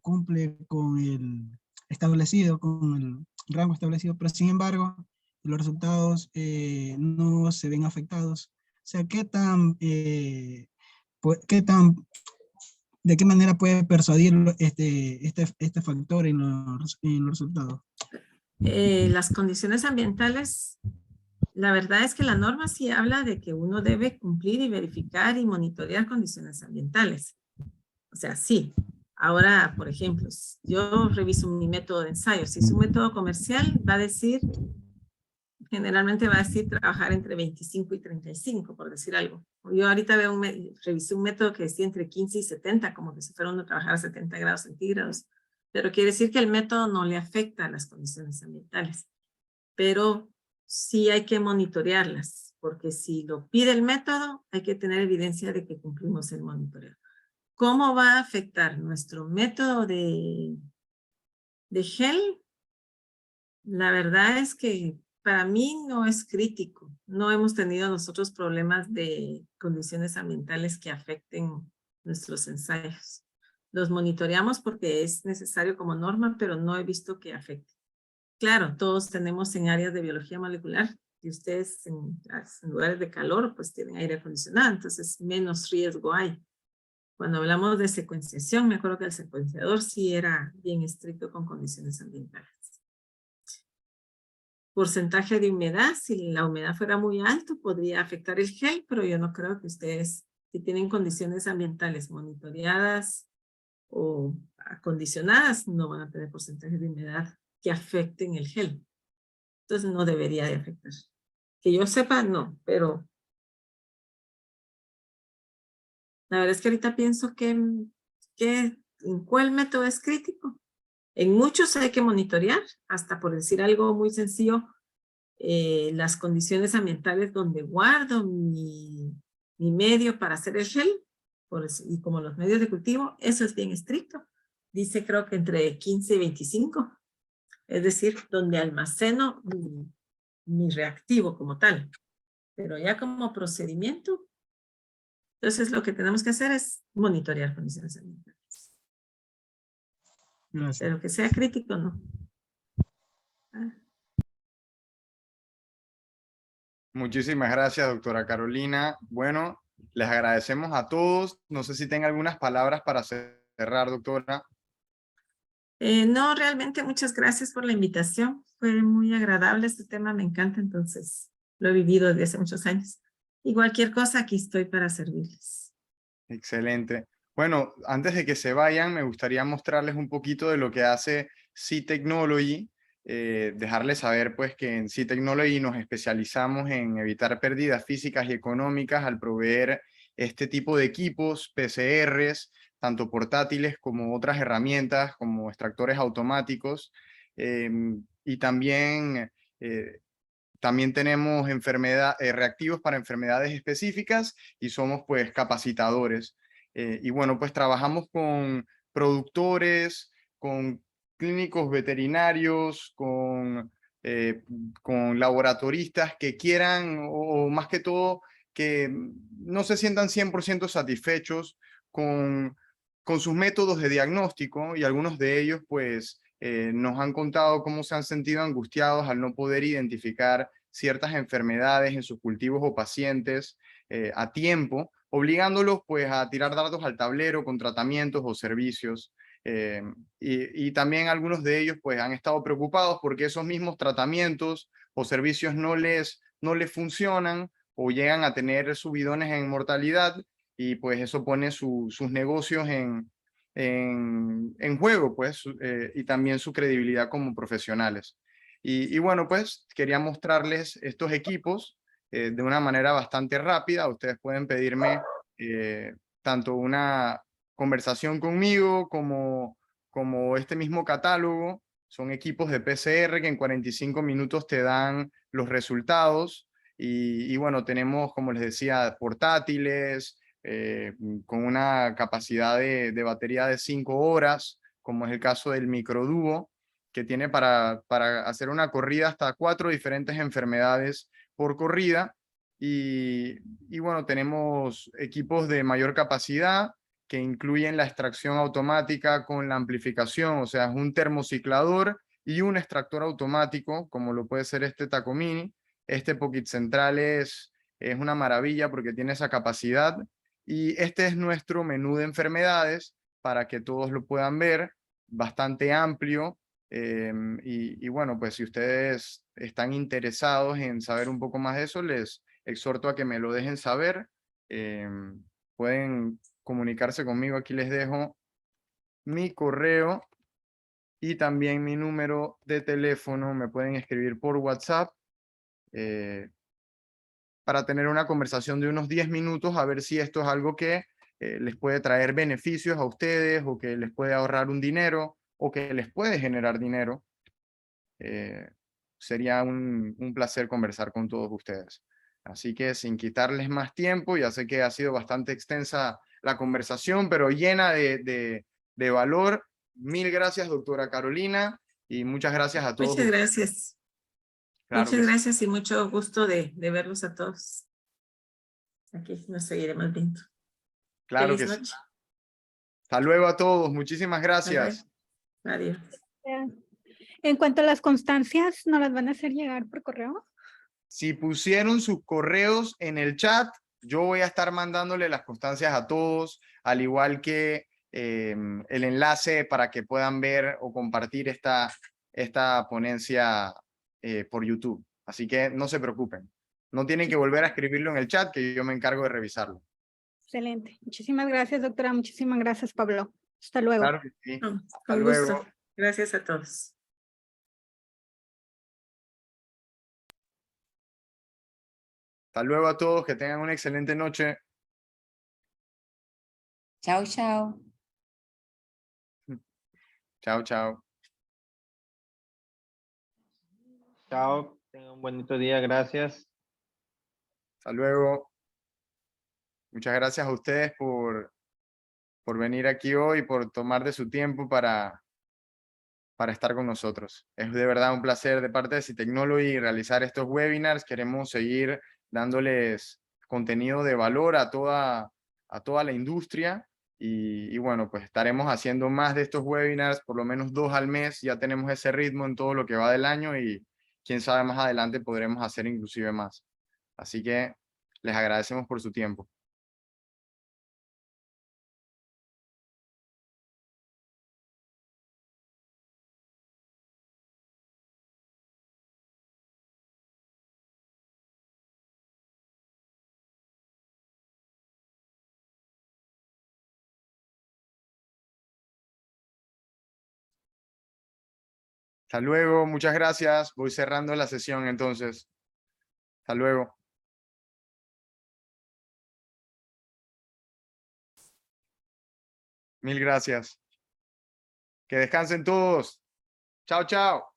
cumple con el establecido, con el rango establecido, pero sin embargo, los resultados no se ven afectados. O sea, ¿qué tan ¿de qué manera puede persuadir este factor en los resultados? Las condiciones ambientales, la verdad es que la norma sí habla de que uno debe cumplir y verificar y monitorear condiciones ambientales. O sea, sí. Ahora, por ejemplo, yo reviso mi método de ensayo. Si es un método comercial, va a decir, generalmente va a decir trabajar entre 25 y 35, por decir algo. Yo ahorita revisé un método que decía entre 15 y 70, como que si fuera uno a trabajar a 70 grados centígrados. Pero quiere decir que el método no le afecta a las condiciones ambientales. Pero sí hay que monitorearlas, porque si lo pide el método, hay que tener evidencia de que cumplimos el monitoreo. ¿Cómo va a afectar nuestro método de gel? La verdad es que para mí no es crítico. No hemos tenido nosotros problemas de condiciones ambientales que afecten nuestros ensayos. Los monitoreamos porque es necesario como norma, pero no he visto que afecte. Claro, todos tenemos en áreas de biología molecular y ustedes en lugares de calor pues tienen aire acondicionado, entonces menos riesgo hay. Cuando hablamos de secuenciación, me acuerdo que el secuenciador sí era bien estricto con condiciones ambientales. Porcentaje de humedad, si la humedad fuera muy alto, podría afectar el gel, pero yo no creo que ustedes, si tienen condiciones ambientales monitoreadas o acondicionadas, no van a tener porcentaje de humedad que afecten el gel. Entonces no debería de afectar. Que yo sepa, no, pero la verdad es que ahorita pienso que ¿en cuál método es crítico? En muchos hay que monitorear, hasta por decir algo muy sencillo, las condiciones ambientales donde guardo mi medio para hacer el gel, y como los medios de cultivo, eso es bien estricto. Dice creo que entre 15 y 25, es decir, donde almaceno mi reactivo como tal. Pero ya como procedimiento, entonces lo que tenemos que hacer es monitorear condiciones ambientales. Gracias. Pero que sea crítico, no. Muchísimas gracias, doctora Carolina. Bueno, les agradecemos a todos. No sé si tenga algunas palabras para cerrar, doctora. No, realmente muchas gracias por la invitación. Fue muy agradable este tema, me encanta, entonces lo he vivido desde hace muchos años. Y cualquier cosa, aquí estoy para servirles. Excelente. Bueno, antes de que se vayan, me gustaría mostrarles un poquito de lo que hace C-Technology. Dejarles saber pues que en C-Technology nos especializamos en evitar pérdidas físicas y económicas al proveer este tipo de equipos, PCRs, tanto portátiles como otras herramientas como extractores automáticos. Y también tenemos reactivos para enfermedades específicas y somos pues capacitadores. Y bueno, pues trabajamos con productores, con clínicos veterinarios, con con laboratoristas que quieran, o más que todo, que no se sientan 100% satisfechos con sus métodos de diagnóstico, y algunos de ellos pues nos han contado cómo se han sentido angustiados al no poder identificar ciertas enfermedades en sus cultivos o pacientes a tiempo, obligándolos pues a tirar dardos al tablero con tratamientos o servicios. Y también algunos de ellos pues han estado preocupados porque esos mismos tratamientos o servicios no les funcionan, o llegan a tener subidones en mortalidad, y pues eso pone sus negocios en juego, pues, y también su credibilidad como profesionales. Y bueno, pues quería mostrarles estos equipos de una manera bastante rápida. Ustedes pueden pedirme tanto una conversación conmigo como este mismo catálogo. Son equipos de PCR que en 45 minutos te dan los resultados. Y bueno, tenemos, como les decía, portátiles, con una capacidad de batería de 5 horas, como es el caso del Microduo, que tiene para hacer una corrida hasta 4 diferentes enfermedades por corrida. Y bueno, tenemos equipos de mayor capacidad que incluyen la extracción automática con la amplificación, o sea, es un termociclador y un extractor automático, como lo puede ser este Tacomini. Este Pocket Central es una maravilla porque tiene esa capacidad. Y este es nuestro menú de enfermedades para que todos lo puedan ver, bastante amplio. Y bueno, pues si ustedes están interesados en saber un poco más de eso, les exhorto a que me lo dejen saber. Pueden comunicarse conmigo, aquí les dejo mi correo y también mi número de teléfono. Me pueden escribir por WhatsApp para tener una conversación de unos 10 minutos, a ver si esto es algo que les puede traer beneficios a ustedes, o que les puede ahorrar un dinero, o que les puede generar dinero. Sería un placer conversar con todos ustedes. Así que sin quitarles más tiempo, ya sé que ha sido bastante extensa la conversación, pero llena de valor. Mil gracias, doctora Carolina, y muchas gracias a todos. Muchas gracias. Claro Muchas que sí. gracias y mucho gusto de verlos a todos. Aquí nos seguiremos viendo. Claro Feliz que sí. noche. Hasta luego a todos. Muchísimas gracias. Adiós. En cuanto a las constancias, ¿nos las van a hacer llegar por correo? Si pusieron sus correos en el chat, yo voy a estar mandándole las constancias a todos, al igual que el enlace para que puedan ver o compartir esta ponencia por YouTube. Así que no se preocupen. No tienen que volver a escribirlo en el chat, que yo me encargo de revisarlo. Excelente. Muchísimas gracias, doctora. Muchísimas gracias, Pablo. Hasta luego. Claro que sí. No, Hasta con luego. gusto. Gracias a todos. Hasta luego a todos. Que tengan una excelente noche. Chao, chao. Chao, chao. Chao, tengan un bonito día, gracias. Hasta luego. Muchas gracias a ustedes por venir aquí hoy, por tomar de su tiempo para estar con nosotros. Es de verdad un placer de parte de Citechnology realizar estos webinars. Queremos seguir dándoles contenido de valor a toda la industria. Y bueno, pues estaremos haciendo más de estos webinars, por lo menos 2 al mes. Ya tenemos ese ritmo en todo lo que va del año, y quién sabe, más adelante podremos hacer inclusive más. Así que les agradecemos por su tiempo. Hasta luego, muchas gracias. Voy cerrando la sesión entonces. Hasta luego. Mil gracias. Que descansen todos. Chao, chao.